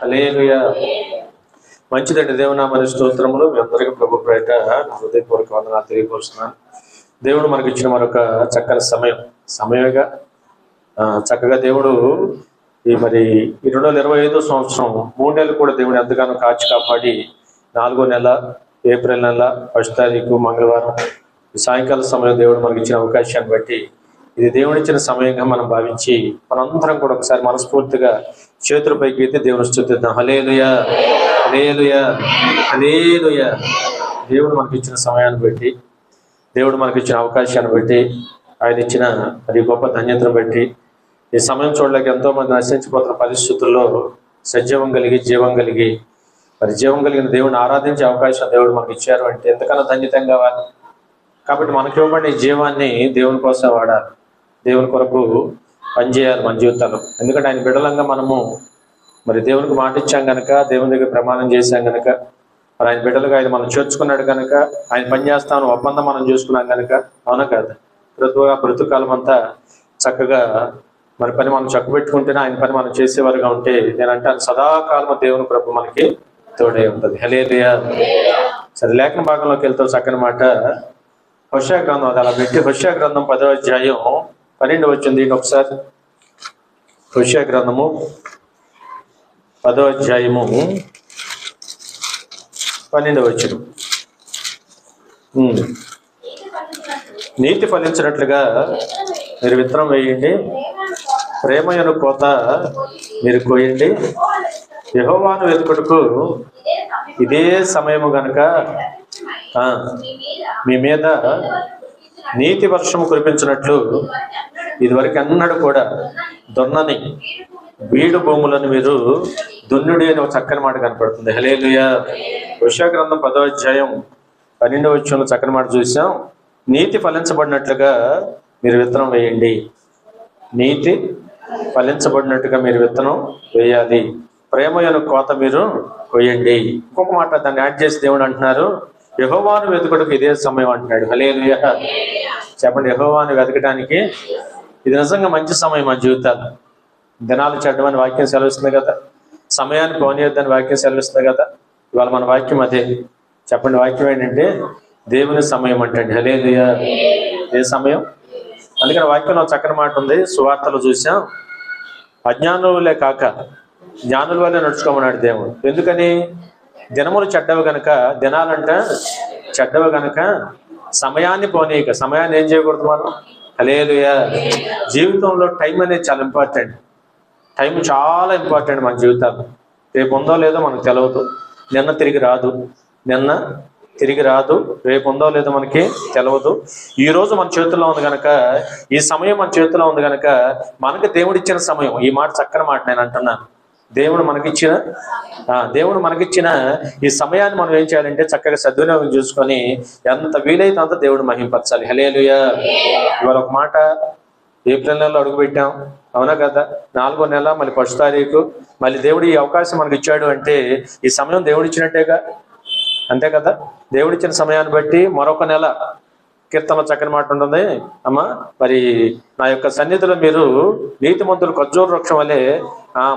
హల్లెలూయా. మంచిదండి. దేవునామని స్తోత్రములు. మీ అందరికీ ప్రభు పేరిట నా హృదయపూర్వక వందనాలు తెలియపరుస్తున్నాను. దేవుడు మనకి ఇచ్చిన మరొక చక్కని సమయమేగా. చక్కగా దేవుడు ఈ 2025 సంవత్సరం 3 నెలలు కూడా దేవుడు ఎంతగానో కాచి కాపాడి 4వ నెల ఏప్రిల్ నెల 1వ తారీఖు మంగళవారం సాయంకాల సమయం దేవుడు మనకి ఇచ్చిన అవకాశాన్ని బట్టి ఇది దేవుడిచ్చిన సమయంగా మనం భావించి మనందరం కూడా ఒకసారి మనస్ఫూర్తిగా చేతుల పైకి అయితే దేవుని స్తుతిద్దాం. హల్లెలూయా, హల్లెలూయా, హల్లెలూయా. దేవుడు మనకి ఇచ్చిన సమయాన్ని బట్టి, దేవుడు మనకి ఇచ్చిన అవకాశాన్ని బట్టి, ఆయన ఇచ్చిన గొప్ప ధన్యతను బట్టి ఈ సమయం చూడలేక ఎంతో మంది నశించిపోతున్న పరిస్థితుల్లో సజీవం కలిగి జీవం కలిగిన దేవుడిని ఆరాధించే అవకాశం దేవుడు మనకి ఇచ్చారు అంటే ఎంతకన్నా ధన్యతం కావాలి. కాబట్టి మనకి ఇవ్వబడిన ఈ జీవాన్ని దేవుని కోసం వాడాలి, దేవుని కొరకు పనిచేయాలి మన జీవితాల్లో. ఎందుకంటే ఆయన బిడలంగా మనము దేవునికి మాట ఇచ్చాం కనుక, దేవుని దగ్గర ప్రమాణం చేశాం కనుక, ఆయన బిడ్డలుగా ఆయన మనం చేర్చుకున్నాడు కనుక, ఆయన పని చేస్తామని ఒప్పందం మనం చేసుకున్నాం కనుక, అవునా కాదు? బ్రతుకాలం అంతా చక్కగా పని మనం చక్కబెట్టుకుంటేనే ఆయన పని మనం చేసేవారుగా ఉంటే నేను అంటాను సదాకాలం దేవుని ప్రభు మనకి తోడై ఉంటుంది. హల్లెలూయా. సరే, లేఖన భాగంలోకి వెళ్తాం. చక్కని మాట హోషేయ గ్రంథం, అది అలా పెట్టి హోషేయ గ్రంథం 10వ అధ్యాయం 12 వచ్చింది. ఒకసారి హోషేయ గ్రంథము 10వ అధ్యాయము 12 వచ్చింది. నీతి ఫలించినట్లుగా మీరు విత్తనం వేయండి, ప్రేమయను కోత మీరు కోయండి, యెహోవాను వెతుకుటకు ఇదే సమయము గనుక మీ మీద నీతి వర్షము కురిపించినట్లు ఇదివరకు అన్నాడు కూడా దున్నని బీడు భూములను మీరు దున్నుడి అని ఒక చక్కని మాట కనపడుతుంది. హల్లెలూయా. హోషేయ గ్రంథం 10వ అధ్యాయం 12 వచనంలో చక్కని మాట చూసాం. నీతి ఫలించబడినట్లుగా మీరు విత్తనం వేయండి, నీతి ఫలించబడినట్టుగా మీరు విత్తనం వేయాలి, ప్రేమయను కోత మీరు కొయ్యండి. ఇంకొక మాట దాన్ని యాడ్ చేసి దేవుడు అంటున్నారు యెహోవాను వెతుకుటకు ఇదే సమయం అంటున్నాడు. హల్లెలూయా. చెప్పండి, యెహోవాను వెతకడానికి ఇది నిజంగా మంచి సమయం. మన జీవితాలు దినాలు చెడ్డమని వాక్యం సెలవిస్తుంది కదా, సమయాన్ని పోనీయొద్దని వాక్యం సెలవిస్తుంది కదా. ఇవాళ మన వాక్యం అదే. చెప్పండి, వాక్యం ఏంటంటే దేవుని సమయం అంటండి. హల్లెలూయా. ఏ సమయం? అందుకని వాక్యంలో చక్కని మాట ఉంది. సువార్తలు చూసాం, అజ్ఞానులే కాక జ్ఞానుల వల్లే నడుచుకోమన్నాడు దేవుడు. ఎందుకని? దినములు చెడ్డవి గనక, దినాలంట చెడ్డవి గనక సమయాన్ని పోనీయక. సమయాన్ని ఏం చేయకూడదు మనం? హల్లెలూయా. జీవితంలో టైం అనేది చాలా ఇంపార్టెంట్. టైం చాలా ఇంపార్టెంట్ మన జీవితాల్లో. రేపు ఉందో లేదో మనకు తెలియదు, నిన్న తిరిగి రాదు, రేపు ఉందో లేదో మనకి తెలియదు. ఈ రోజు మన చేతుల్లో ఉంది కనుక, ఈ సమయం మన చేతిలో ఉంది కనుక మనకి దేవుడిచ్చిన సమయం. ఈ మాట చక్కని మాట నేను అంటున్నాను. దేవుడు మనకిచ్చిన ఈ సమయాన్ని మనం ఏం చేయాలంటే చక్కగా సద్వినియోగం చూసుకొని ఎంత వీలైతే అంత దేవుడు మహింపరచాలి. హల్లెలూయా. ఇవాళ ఒక మాట, ఏప్రిల్ నెలలో అడుగుపెట్టాం, అవునా కదా? 4వ నెల, మళ్ళీ 1వ తారీఖు, మళ్ళీ దేవుడు ఈ అవకాశం మనకి ఇచ్చాడు అంటే ఈ సమయం దేవుడు ఇచ్చినట్టేగా, అంతే కదా? దేవుడిచ్చిన సమయాన్ని బట్టి మరొక నెల. కీర్తనలో చక్కని మాట ఉంటుంది, అమ్మా నా యొక్క సన్నిధిలో మీరు నీతిమంతులు ఖర్జూర వృక్షం వల్లే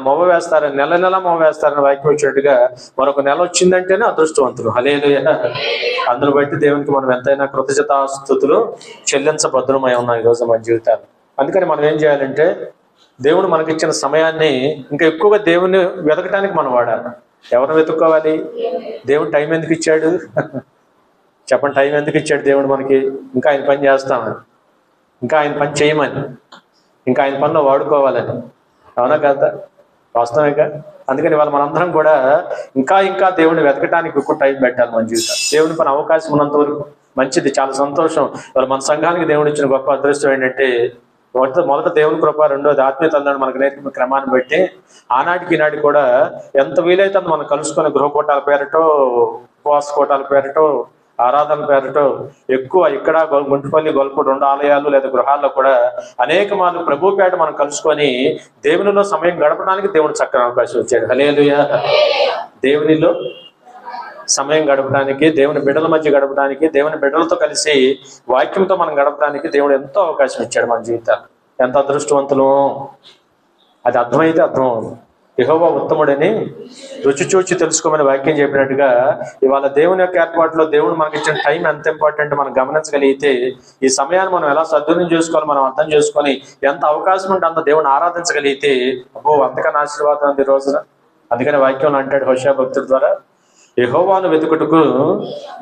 మొవ్వ వేస్తారని, నెల మొవ్వ వేస్తారని వాక్యం వచ్చినట్టుగా మరొక నెల వచ్చిందంటేనే అదృష్టవంతులు. హల్లెలూయా. అందును బట్టి దేవునికి మనం ఎంతైనా కృతజ్ఞతాస్తుతులు చెల్లించబద్దులమై ఉన్నాం ఈరోజు మన జీవితాలు. అందుకని మనం ఏం చేయాలంటే దేవుడు మనకిచ్చిన సమయాన్ని ఇంకా ఎక్కువగా దేవుని వెతకటానికి మనం వాడాలి. ఎవరిని వెతుక్కోవాలి? దేవుడు టైం ఎందుకు ఇచ్చాడు? చెప్పండి, టైం ఎందుకు ఇచ్చాడు దేవుడు మనకి? ఇంకా ఆయన పని చేస్తామని, ఇంకా ఆయన పని చేయమని, ఇంకా ఆయన పనిలో వాడుకోవాలని. అవునా కదా? వాస్తవేగా. అందుకని వాళ్ళ మనందరం కూడా ఇంకా దేవుడిని వెతకటానికి ఎక్కువ టైం పెట్టాలి మన జీవితం. దేవుని పని అవకాశం ఉన్నంత వరకు మంచిది, చాలా సంతోషం. వాళ్ళ మన సంఘానికి దేవుడు ఇచ్చిన గొప్ప అదృష్టం ఏంటంటే మొదట దేవుని కృప, రెండోది ఆత్మీయ తల్లిదండ్రులు మనకు నేర్పిన క్రమాన్ని బట్టి ఆనాటికి ఈనాటికి కూడా ఎంత వీలైతే మనం కలుసుకొని గృహకూటాల పేరటో, ఉపవాస కూటాల పేరటో, ఆరాధన పేరటో ఎక్కువ ఇక్కడ గుంటుపల్లి, గొల్పూడి 2 ఆలయాలు లేదా గృహాల్లో కూడా అనేక మార్లు ప్రభు పేట మనం కలుసుకొని దేవునిలో సమయం గడపడానికి దేవుడు చక్కని అవకాశం ఇచ్చాడు. హల్లెలూయా. దేవునిలో సమయం గడపడానికి, దేవుని బిడ్డల మధ్య గడపడానికి, దేవుని బిడ్డలతో కలిసి వాక్యంతో మనం గడపడానికి దేవుడు ఎంతో అవకాశం ఇచ్చాడు మన జీవితాలు. ఎంత అదృష్టవంతులు! అది అర్థమైతే అర్థం అవుతుంది. యెహోవా ఉత్తముడని రుచి చూచి తెలుసుకోమని వాక్యం చెప్పినట్టుగా ఇవాళ దేవుని యొక్క ఏర్పాటులో దేవుడు మనకి ఇచ్చిన టైం ఎంత ఇంపార్టెంట్ మనం గమనించగలిగితే ఈ సమయాన్ని మనం ఎలా సద్వినియోగం చేసుకోవాలి మనం అర్థం చేసుకొని ఎంత అవకాశం ఉంటే అంత దేవుని ఆరాధించగలిగితే అబ్బో అంతకన్నా ఆశీర్వాదం ఉంది ఈ రోజున. అందుకని వాక్యంలో అంటాడు హోషేయ భక్తుడి ద్వారా, యెహోవాను వెతుకుటకు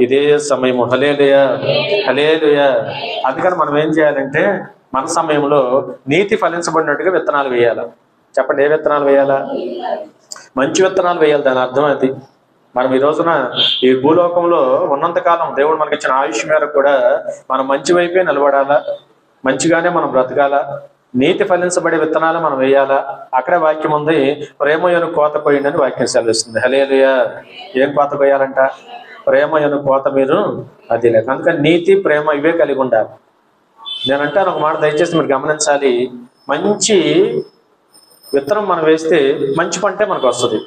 ఇదే సమయము. హల్లెలూయా, హల్లెలూయా. అందుకని మనం ఏం చేయాలంటే మన సమయంలో నీతి ఫలించబడినట్టుగా విత్తనాలు వేయాలి. చెప్పండి, ఏ విత్తనాలు వేయాలా? మంచి విత్తనాలు వేయాలి. దాని అర్థం అది. మనం ఈ రోజున ఈ భూలోకంలో ఉన్నంతకాలం దేవుడు మనకి ఇచ్చిన ఆయుష్ మేరకు కూడా మనం మంచి వైపే నిలబడాలా, మంచిగానే మనం బ్రతకాలా, నీతి ఫలించబడే విత్తనాలు మనం వేయాలా. అక్కడే వాక్యం ఉంది, ప్రేమయను కోత పోయిందని వాక్యం సెలవిస్తుంది. హల్లెలూయా. ఏం కోత పోయాలంట? ప్రేమయను కోత మీరు అది లేక. అందుకని నీతి ప్రేమ ఇవే కలిగి ఉండాలి. నేనంటాను ఒక మాట, దయచేసి మీరు గమనించాలి. మంచి విత్తనం మనం వేస్తే మంచి పంటే మనకు వస్తుంది.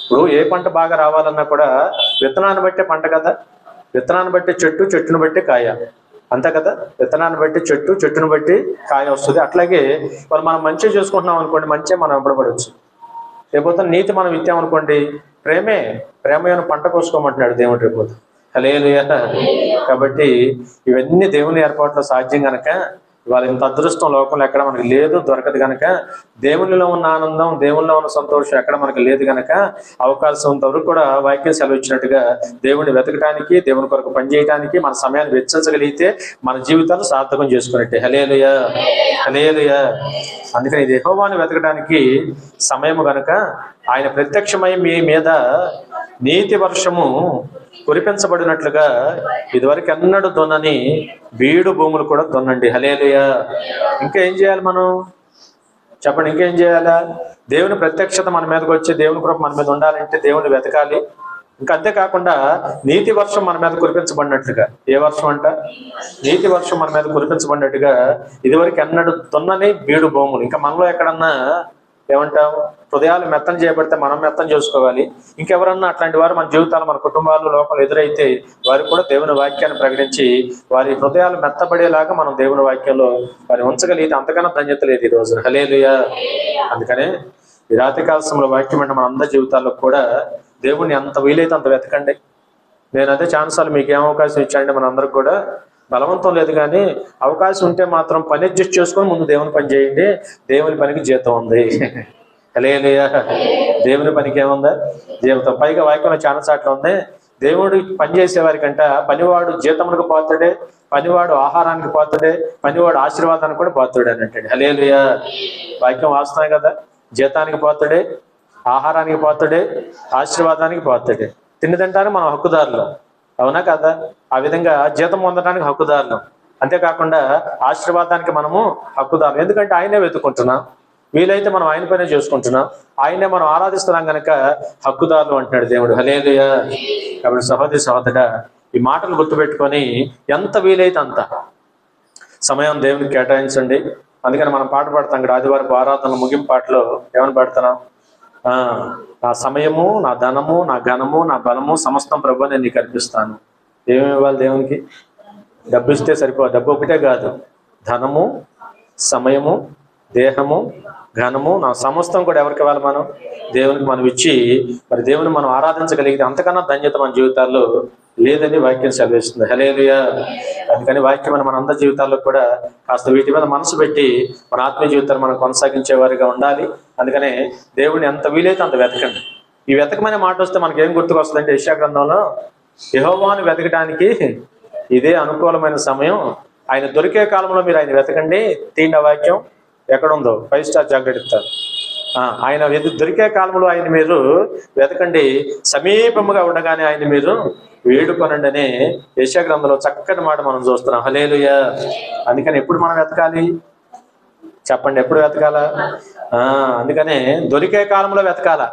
ఇప్పుడు ఏ పంట బాగా రావాలన్నా కూడా విత్తనాన్ని బట్టే పంట కదా. విత్తనాన్ని బట్టి చెట్టు, చెట్టును బట్టి కాయ, అంతే కదా. విత్తనాన్ని బట్టి చెట్టు, చెట్టును బట్టి కాయ వస్తుంది. అట్లాగే మరి మనం మంచిగా చూసుకుంటున్నాం అనుకోండి, మంచిగా మనం ఇవ్వబడవచ్చు. రేపోతే నీతి మనం ఇచ్చామనుకోండి, ప్రేమయను పంట కోసుకోమంటున్నాడు దేవుడు రేపోతే. హల్లెలూయా. కాబట్టి ఇవన్నీ దేవుని ఏర్పాట్లో సాధ్యం కనుక ఇవాళ ఇంత అదృష్టం లోకంలో ఎక్కడ మనకి లేదు, దొరకదు కనుక, దేవునిలో ఉన్న ఆనందం, దేవునిలో ఉన్న సంతోషం ఎక్కడ మనకి లేదు కనుక అవకాశం వరకు కూడా వాక్యం సెలవిచ్చినట్టుగా దేవుని వెతకడానికి, దేవుని కొరకు పనిచేయడానికి మన సమయాన్ని వెచ్చించగలిగితే మన జీవితాలు సార్థకం చేసుకున్నట్టే. హల్లెలూయా, హల్లెలూయా. అందుకని ఇది యెహోవాను వెతకడానికి సమయము కనుక ఆయన ప్రత్యక్షమై మీ మీద నీతి వర్షము కురిపించబడినట్లుగా ఇదివరకు ఎన్నడూ దున్నని బీడు భూములు కూడా దున్నండి. హల్లెలూయా. ఇంకా ఏం చేయాలి మనం? చెప్పండి, ఇంకేం చేయాలా? దేవుని ప్రత్యక్షత మన మీదకి వచ్చి దేవుని కృప మన మీద ఉండాలంటే దేవుని వెతకాలి. ఇంకా అంతేకాకుండా నీతి వర్షం మన మీద కురిపించబడినట్లుగా. ఏ వర్షం అంట? నీతి వర్షం మన మీద కురిపించబడినట్టుగా ఇదివరకు ఎన్నడూ దున్నని బీడు భూములు. ఇంకా మనలో ఎక్కడన్నా ఏమంటాం, హృదయాలు మెత్తం చేయబడితే మనం మెత్తం చేసుకోవాలి. ఇంకెవరన్నా అట్లాంటి వారు మన జీవితాలు, మన కుటుంబాలు, లోపల ఎదురైతే వారికి కూడా దేవుని వాక్యాన్ని ప్రకటించి వారి హృదయాలు మెత్తబడేలాగా మనం దేవుని వాక్యంలో వారిని ఉంచగలిగితే అంతకన్నా ధన్యత లేదు ఈ రోజు. హల్లెలూయా. అందుకనే ఈ రాత్రికాల సమయంలో వాక్యం అంటే మన అందరి జీవితాల్లో కూడా దేవుణ్ణి ఎంత వీలైతే అంత వెతకండి. నేను అదే ఛాన్సాలు మీకు ఏం అవకాశం ఇచ్చానంటే మన అందరికి కూడా బలవంతం లేదు, కానీ అవకాశం ఉంటే మాత్రం పని అడ్జస్ట్ చేసుకొని ముందు దేవుని పని చేయండి. దేవుని పనికి జీతం ఉంది. హల్లెలూయా. దేవుని పనికి ఏముందా? జీవితం. పైగా వాక్యంలో చాలా చాట్ల ఉంది, దేవుడు పని చేసేవారికంట పనివాడు జీతములకు పాత్రుడే, పనివాడు ఆహారానికి పాత్రుడే, పనివాడు ఆశీర్వాదానికి కూడా పాత్రుడే అని అంటాడు. హల్లెలూయా. వాక్యం వాస్తవమే కదా. జీతానికి పాత్రుడే, ఆహారానికి పాత్రుడే, ఆశీర్వాదానికి పాత్రుడే. తిండి తింటానికి మనం హక్కుదారులు, అవునా కదా? ఆ విధంగా జీతం పొందడానికి హక్కుదారులు, అంతేకాకుండా ఆశీర్వాదానికి మనము హక్కుదారులు. ఎందుకంటే ఆయనే వెతుకుంటున్నాం, వీలైతే మనం ఆయన పైన చేసుకుంటున్నాం, ఆయనే మనం ఆరాధిస్తున్నాం కనుక హక్కుదారులు అంటున్నాడు దేవుడు. హల్లెలూయా. కాబట్టి సహోదరి సహోదరుడా, ఈ మాటలు గుర్తుపెట్టుకొని ఎంత వీలైతే అంత సమయం దేవునికి కేటాయించండి. అందుకని మనం పాట పాడతాం ఇక్కడ ఆదివారపు ఆరాధన ముగింపు పాటలో ఏమని పాడుతున్నాం? నా సమయము, నా ధనము, నా ఘనము, నా బలము సమస్తం ప్రభువా నేను నీకు అర్పిస్తాను. ఏమేమి ఇవ్వాలి దేవునికి? డబ్బు ఇస్తే సరిపోదు. డబ్బు ఒకటే కాదు, ధనము, సమయము, దేహము, ఘనము, నా సమస్తం కూడా ఎవరికి ఇవ్వాలి? మనం దేవునికి మనం ఇచ్చి మరి దేవుని మనం ఆరాధించగలిగితే అంతకన్నా ధన్యత మన జీవితాల్లో లేదని వాక్యం సెలవిస్తుంది. హల్లెలూయా. అందుకని వాక్యం మన అందరి జీవితాల్లో కూడా కాస్త వీటి మీద మనసు పెట్టి మన ఆత్మీయ జీవితాన్ని మనం కొనసాగించేవారిగా ఉండాలి. అందుకనే దేవుడిని ఎంత వీలైతే అంత వెతకండి. ఈ వెతకమనే మాట వస్తే మనకి ఏం గుర్తుకు వస్తుందంటే, యెషయా గ్రంథంలో యెహోవాను వెతకడానికి ఇదే అనుకూలమైన సమయం, ఆయన దొరికే కాలంలో మీరు ఆయన వెతకండి. తీండ వాక్యం ఎక్కడుందో 5 స్టార్ జాగ్రత్త ఇస్తారు. ఆయన దొరికే కాలంలో ఆయన మీరు వెతకండి, సమీపముగా ఉండగానే ఆయన మీరు వేడుకొనండి అనే యెషయా గ్రంథంలో చక్కటి మాట మనం చూస్తున్నాం. హల్లెలూయా. అందుకని ఎప్పుడు మనం వెతకాలి? చెప్పండి, ఎప్పుడు వెతకాలా? అందుకనే దొరికే కాలంలో వెతకాల.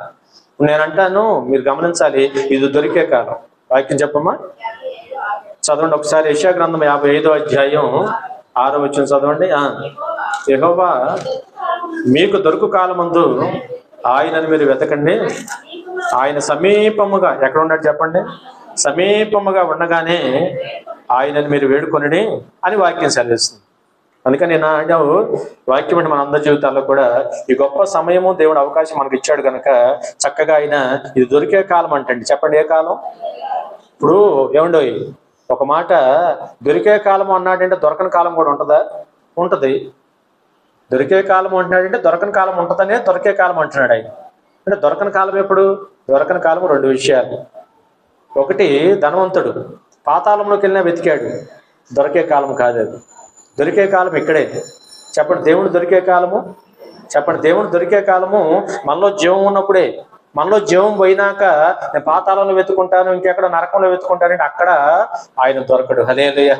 నేను అంటాను, మీరు గమనించాలి, ఇది దొరికే కాలం. వాక్యం చెప్పమ్మా, చదవండి ఒకసారి. యెషయా గ్రంథం 55వ అధ్యాయం 6వ వచనం చదవండి. యెహోవా మీకు దొరుకు కాలమందు ఆయనను మీరు వెతకండి, ఆయన సమీపముగా ఎక్కడ ఉన్నాడు చెప్పండి? సమీపముగా ఉండగానే ఆయనను మీరు వేడుకొనండి అని వాక్యం సెలవిస్తుంది. అందుకని నేను అంటావు వాక్యం అంటే మన అందరి జీవితాల్లో కూడా ఈ గొప్ప సమయము దేవుడు అవకాశం మనకి ఇచ్చాడు కనుక చక్కగా ఆయన ఇది దొరికే కాలం అంటండి. చెప్పండి ఏ కాలం? ఇప్పుడు ఏమండో ఒక మాట, దొరికే కాలం అన్నాడంటే దొరకని కాలం కూడా ఉంటుందా? ఉంటది. దొరికే కాలం అంటున్నాడంటే దొరకని కాలం ఉంటుందనే దొరికే కాలం అంటున్నాడు ఆయన. అంటే దొరకని కాలం ఎప్పుడు? దొరకని కాలం రెండు విషయాలు. ఒకటి, ధనవంతుడు పాతాళంలోకి వెళ్ళినా వెతికాడు, దొరికే కాలం కాదు అది. దొరికే కాలం ఇక్కడే. చెప్పండి దేవుడు దొరికే కాలము. చెప్పండి దేవుడు దొరికే కాలము మనలో జీవం ఉన్నప్పుడే. మనలో జీవం పోయినాక నేను పాతాళంలో వెతుకుంటాను, ఇంకెక్కడ నరకంలో వెతుకుంటానంటే అక్కడ ఆయన దొరకడు. హల్లెలూయా,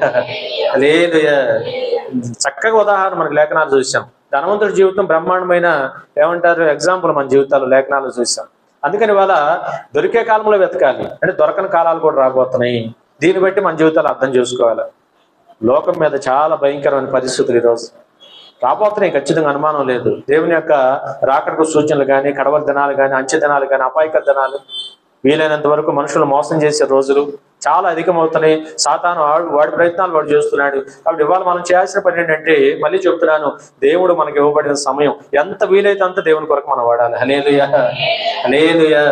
హల్లెలూయా. చక్కగా ఉదాహరణ మనకి లేఖనాలు చూసాం. ధనవంతుడి జీవితం బ్రహ్మాండమైన ఏమంటారు ఎగ్జాంపుల్ మన జీవితాలు లేఖనాలు చూసాం. అందుకని వాళ్ళ దొరికే కాలంలో వెతకాలి, అంటే దొరకని కాలాలు కూడా రాబోతున్నాయి. దీన్ని బట్టి మన జీవితాలు అర్థం చేసుకోవాలి. లోకం మీద చాలా భయంకరమైన పరిస్థితులు ఈరోజు రాబోతున్నాయి, ఖచ్చితంగా అనుమానం లేదు. దేవుని యొక్క రాకడకు సూచనలు కానీ, కడవల దినాలు కానీ, అంచె దినాలు కానీ, అపాయక దినాలు, వీలైనంత వరకు మనుషులు మోసం చేసే రోజులు చాలా అధికమవుతున్నాయి. సాతాను వాడి ప్రయత్నాలు వాడు చేస్తున్నాడు. కాబట్టి ఇవాళ మనం చేయాల్సిన పని ఏంటంటే, మళ్ళీ చెప్తున్నాను, దేవుడు మనకి ఇవ్వబడిన సమయం ఎంత వీలైతే అంత దేవుని కొరకు మనం వాడాలి. హల్లెలూయా, హల్లెలూయా.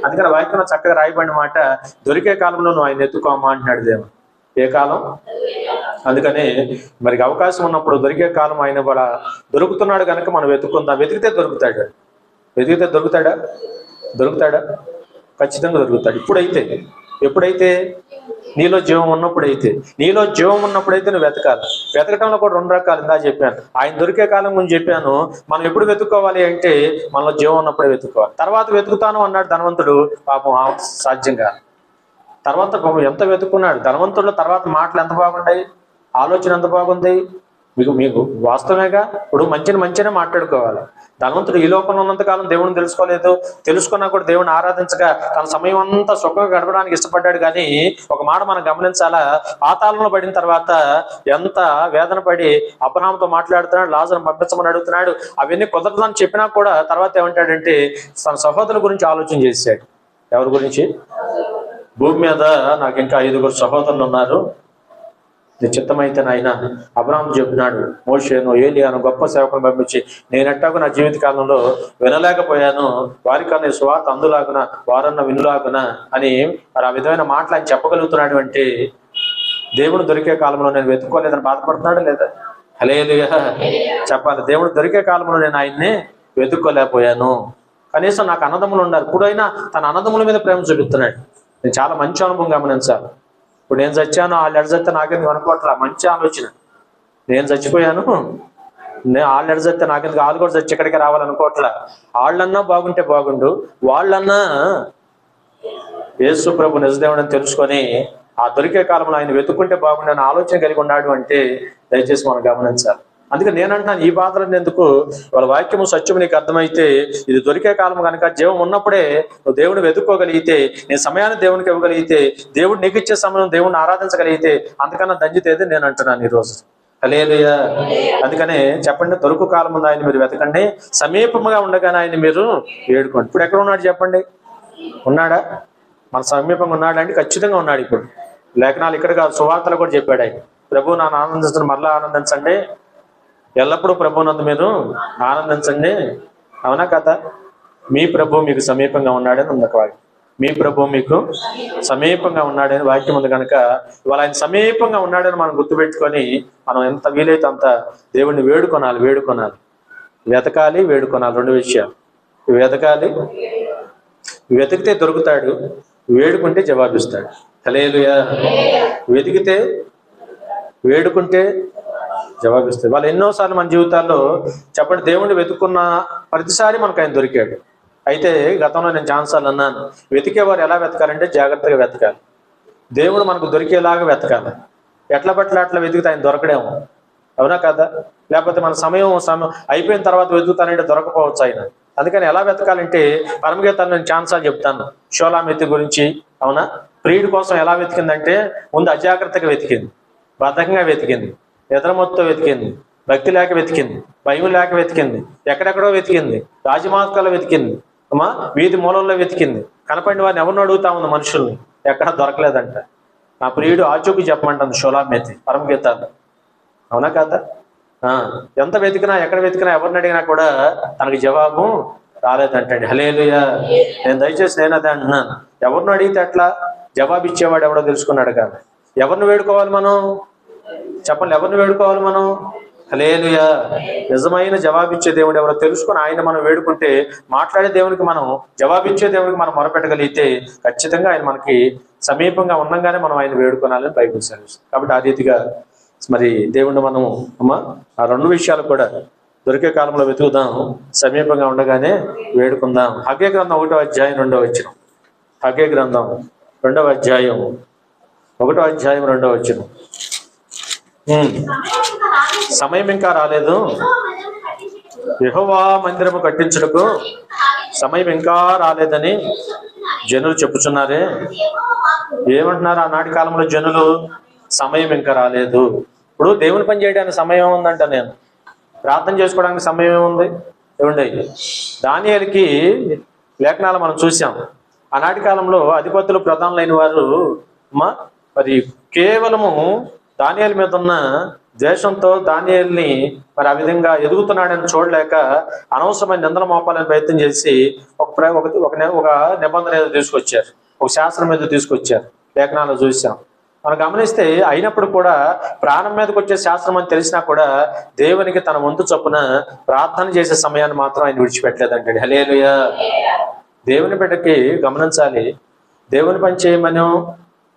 అందుకని వాక్యంలో చక్కగా రాయబడిన మాట, దొరికే కాలంలో నువ్వు ఆయన ఎత్తుకోమా అంటున్నాడు దేవుడు. ఏ కాలం? అందుకని మరి అవకాశం ఉన్నప్పుడు దొరికే కాలం ఆయన కూడా దొరుకుతున్నాడు కనుక మనం వెతుక్కుందాం. వెతికితే దొరుకుతాడు. వెతికితే దొరుకుతాడా? దొరుకుతాడా? ఖచ్చితంగా దొరుకుతాడు. ఎప్పుడైతే నీలో జీవం ఉన్నప్పుడైతే, నీలో జీవం ఉన్నప్పుడైతే నువ్వు వెతకాలి. వెతకటంలో కూడా రెండు రకాలు ఇందా చెప్పాను. ఆయన దొరికే కాలం గురించి చెప్పాను. మనం ఎప్పుడు వెతుక్కోవాలి అంటే మనలో జీవం ఉన్నప్పుడే వెతుక్కోవాలి. తర్వాత వెతుకుతాను అన్నాడు ధనవంతుడు, పాపం సాధ్యంగా. తర్వాత ఎంత వెతుక్కున్నాడు ధనవంతుడు. తర్వాత మాటలు ఎంత బాగుంటాయి, ఆలోచన ఎంత బాగుంది. మీకు వాస్తవమేగా. ఇప్పుడు మంచినే మాట్లాడుకోవాలి. ధనవంతుడు ఈ లోకంలో ఉన్నంతకాలం దేవుడిని తెలుసుకోలేదు. తెలుసుకున్నా కూడా దేవుడిని ఆరాధించగా తన సమయం అంతా సుఖంగా గడపడానికి ఇష్టపడ్డాడు. కానీ ఒక మాట మనం గమనించాలా, పాతాళంలో పడిన తర్వాత ఎంత వేదన పడి అబ్రహాంతో మాట్లాడుతున్నాడు, లాజరును పంపించమని అడుగుతున్నాడు. అవన్నీ కుదరదని చెప్పినా కూడా తర్వాత ఏమంటాడంటే తన సహోదరుల గురించి ఆలోచన చేశాడు. ఎవరి గురించి? భూమి మీద నాకు ఇంకా 5 సహోదరులు ఉన్నారు, నీ చిత్తమైతే నాయన. అబ్రహాము చెప్తున్నాడు, మోషేను ఏలియాను గొప్ప సేవకులను పంపించి నేనెట్టాకు నా జీవిత కాలంలో వినలేకపోయాను, వారికన్నా స్వార్థ అందులాగున వారన్న వినులాగున అని మరి ఆ విధమైన మాటలు ఆయన చెప్పగలుగుతున్నాడు. అంటే దేవుడు దొరికే కాలంలో నేను వెతుక్కోలేదని బాధపడుతున్నాడు లేదా? హల్లెలూయా చెప్పాలి. దేవుడు దొరికే కాలంలో నేను ఆయన్ని వెతుక్కోలేకపోయాను. కనీసం నాకు అన్నదమ్ములు ఉన్నారు. ఇప్పుడైనా తన అన్నదమ్ముల మీద ప్రేమ చూపిస్తున్నాడు. నేను చాలా మంచి అనుభవం గమనించాలి. ఇప్పుడు నేను చచ్చాను, వాళ్ళు ఎడజెత్తే నాకెందుకు అనుకోవట్లా. మంచి ఆలోచన. నేను చచ్చిపోయాను, వాళ్ళు ఎడజెత్తే నాకెందుకు, వాళ్ళు కూడా చచ్చి ఇక్కడికి రావాలనుకోవట్లా. వాళ్ళన్నా బాగుంటే బాగుండు, వాళ్ళన్నా యేసు ప్రభు నిజదేవుడు అని తెలుసుకొని ఆ దొరికే కాలంలో ఆయన వెతుక్కుంటే బాగుండు అని ఆలోచన కలిగి ఉన్నాడు. అంటే దయచేసి మనం గమనించాలి. అందుకే నేనంటున్నాను, ఈ బాధలు ఎందుకు? వాళ్ళ వాక్యము సత్యము నీకు అర్థమైతే ఇది దొరికే కాలం కనుక జీవం ఉన్నప్పుడే నువ్వు దేవుడిని వెతుక్కోగలిగితే, నీ సమయాన్ని దేవునికి ఇవ్వగలిగితే, దేవుడు నీకు ఇచ్చే సమయం దేవుడిని ఆరాధించగలిగితే అంతకన్నా దంజితేది నేను అంటున్నాను ఈరోజు. హల్లెలూయా. అందుకనే చెప్పండి, దొరుకు కాలం ఉంది ఆయన మీరు వెతకండి, సమీపంగా ఉండగానే ఆయన మీరు వేడుకోండి. ఇప్పుడు ఎక్కడ ఉన్నాడు చెప్పండి? ఉన్నాడా? మన సమీపంగా ఉన్నాడా అంటే ఖచ్చితంగా ఉన్నాడు. ఇప్పుడు లేఖనాలు ఇక్కడ కాదు, సువార్తలు కూడా చెప్పాడు ఆయన. ప్రభు నన్ను ఆనందించండి, మరలా ఆనందించండి, ఎల్లప్పుడూ ప్రభునందు మీరు ఆనందించండి. అవునా కదా? మీ ప్రభు మీకు సమీపంగా ఉన్నాడని ఉంది వాక్యం. మీ ప్రభు మీకు సమీపంగా ఉన్నాడని వాక్యం ఉంది కనుక ఇవాళ ఆయన సమీపంగా ఉన్నాడని మనం గుర్తుపెట్టుకొని మనం ఎంత వీలైతే అంత దేవుడిని వేడుకొనాలి. వెతకాలి, వేడుకొనాలి. 2 విషయాలు. వెతకాలి, వెతికితే దొరుకుతాడు, వేడుకుంటే జవాబిస్తాడు. హల్లెలూయా. వెతికితే వేడుకుంటే జవాబిస్తాడు. వాళ్ళు ఎన్నోసార్లు మన జీవితాల్లో చెప్పండి దేవుణ్ణి వెతుక్కున్న ప్రతిసారి మనకు ఆయన దొరికాడు. అయితే గతంలో నేను ఛాన్సార్లు అన్నాను, వెతికేవారు ఎలా వెతకాలంటే జాగ్రత్తగా వెతకాలి. దేవుడు మనకు దొరికేలాగా వెతకాలి. ఎట్లా పట్ల అట్లా వెతికితే ఆయన దొరకడేమో. అవునా కదా? లేకపోతే మన సమయం అయిపోయిన తర్వాత వెతుకుతానంటే దొరకపోవచ్చు ఆయన. అందుకని ఎలా వెతకాలంటే పరమగీతాలు నేను ఛాన్సార్లు చెప్తాను. షోలామెత్తి గురించి. అవునా? ప్రియుడి కోసం ఎలా వెతికిందంటే ముందు అజాగ్రత్తగా వెతికింది, బద్ధకంగా వెతికింది, నిద్రమొత్తో వెతికింది, భక్తి లేక వెతికింది, భయం లేక వెతికింది, ఎక్కడెక్కడో వెతికింది, రాజమార్గాల్లో వెతికింది, వీధి మూలల్లో వెతికింది. కనపడిన వారిని ఎవరిని అడుగుతా ఉంది మనుషుల్ని, ఎక్కడా దొరకలేదంట. నా ప్రియుడు ఆచూకీ చెప్పమంటుంది షోలామెత్తి పరమగీతాలు. అవునా కదా? ఎంత వెతికినా ఎక్కడ వెతికినా ఎవరిని అడిగినా కూడా తనకి జవాబు రాలేదంటండి. హల్లెలూయా. నేను అదే అంటున్నాను, ఎవరిని అడిగితే అట్లా జవాబు ఇచ్చేవాడు ఎవడో తెలుసుకున్నాడు కాదు. ఎవరిని వేడుకోవాలి మనం? చెప్పండి, ఎవరిని వేడుకోవాలి మనం? హల్లెలూయా. నిజమైన జవాబిచ్చే దేవుడు ఎవరో తెలుసుకుని ఆయన మనం వేడుకుంటే, మాట్లాడే దేవునికి మనం జవాబిచ్చే దేవునికి మనం మొరపెట్టగలిగితే ఖచ్చితంగా ఆయన మనకి సమీపంగా ఉండగానే మనం ఆయన వేడుకోనాలని బైబిల్ సెలవిస్తుంది. కాబట్టి ఆ రీతిగా మరి దేవుణ్ణి మనం ఆ రెండు విషయాలు కూడా దొరికే కాలంలో వెతుకుదాం, సమీపంగా ఉండగానే వేడుకుందాం. హగ్గై గ్రంథం 1వ అధ్యాయం 2వ వచనం. హగ్గై గ్రంథం 2వ అధ్యాయం 1వ అధ్యాయం 2వ వచనం. సమయం ఇంకా రాలేదు, యెహోవా మందిరము కట్టించుటకు సమయం ఇంకా రాలేదని జనులు చెప్పుచున్నారే. ఏమంటున్నారు ఆనాటి కాలంలో జనులు? సమయం ఇంకా రాలేదు. ఇప్పుడు దేవుని పని చేయడానికి సమయం ఉందంట, నేను ప్రార్థన చేసుకోవడానికి సమయం ఏముంది? ఏముండే దానియేలుకి లేఖనాలు మనం చూసాం. ఆనాటి కాలంలో అధిపతులు ప్రధానులైన వారు మరి కేవలము దానియేలు మీద ఉన్న ద్వేషంతో దానియేలుని మరి ఆ విధంగా ఎదుగుతున్నాడని చూడలేక అనవసరమైన నిందన మోపాలని ప్రయత్నం చేసి ఒక నిబంధన ఏదో తీసుకొచ్చారు, ఒక శాస్త్రం మీద తీసుకొచ్చారు. లేఖనాలు చూసాం. మనం గమనిస్తే అయినప్పుడు కూడా ప్రాణం మీదకి వచ్చే శాస్త్రం అని తెలిసినా కూడా దేవునికి తన వంతు చొప్పున ప్రార్థన చేసే సమయాన్ని మాత్రం ఆయన విడిచిపెట్టలేదంటే. హల్లెలూయా. దేవుని బిడ్డకి గమనించాలి, దేవుని పని చేయమనో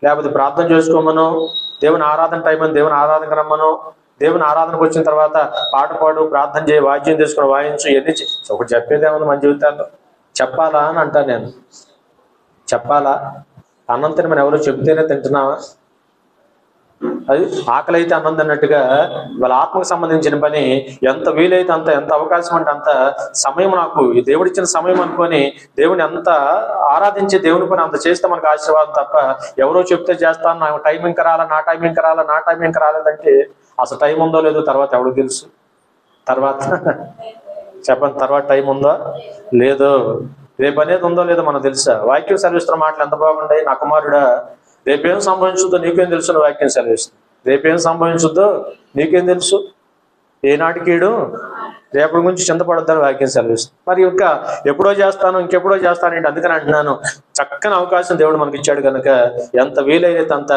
లేకపోతే ప్రార్థన చేసుకోమనో, దేవుని ఆరాధన టైం అని దేవుని ఆరాధనకు రమ్మనో, దేవుని ఆరాధనకు వచ్చిన తర్వాత పాట పాడు, ప్రార్థన చేయి, వాద్యం తీసుకుని వాయించు, ఇవన్నీ ఒకటి చెప్పేదేమన్నా మన జీవితాల్లో చెప్పాలా అని అంటాను నేను. చెప్పాలా? అన్నం తినమని ఎవరో చెబితేనే తింటున్నావా? అది ఆకలి అయితే అన్నం తిన్నట్టుగా వాళ్ళ ఆత్మకు సంబంధించిన పని ఎంత వీలైతే అంత, ఎంత అవకాశం అంటే అంత సమయం నాకు దేవుడిచ్చిన సమయం అనుకొని దేవుని అంత ఆరాధించే దేవుని పని అంత చేస్తే మనకు ఆశీర్వాదం తప్ప ఎవరో చెప్తే చేస్తాను, నాకు టైం ఇంకా రాలా, నా టైం ఇంకా రాలా, నా టైం ఇంకా రాలేదంటే అసలు టైం ఉందో లేదో తర్వాత ఎవరికి తెలుసు? తర్వాత చెప్పండి, తర్వాత టైం ఉందో లేదో, రేపు అనేది ఉందో లేదో మనకు తెలుసా? వాక్యం సెలవిస్తున్న మాటలు ఎంత బాగుంటాయి. నా కుమారుడా, రేపేం సంభవించుద్దో నీకేం తెలుసు? వాక్యం సెలవిస్తుంది. రేపేం సంభవించుద్దో నీకేం తెలుసు? ఏనాటికీడు రేపటి గురించి చింతపడద్దని వాక్యం సెలవిస్తుంది. మరి ఇంకా ఎప్పుడో చేస్తాను, ఇంకెప్పుడో చేస్తాను ఏంటి? అందుకని అంటున్నాను, చక్కని అవకాశం దేవుడు మనకి ఇచ్చాడు కనుక ఎంత వీలైతే అంత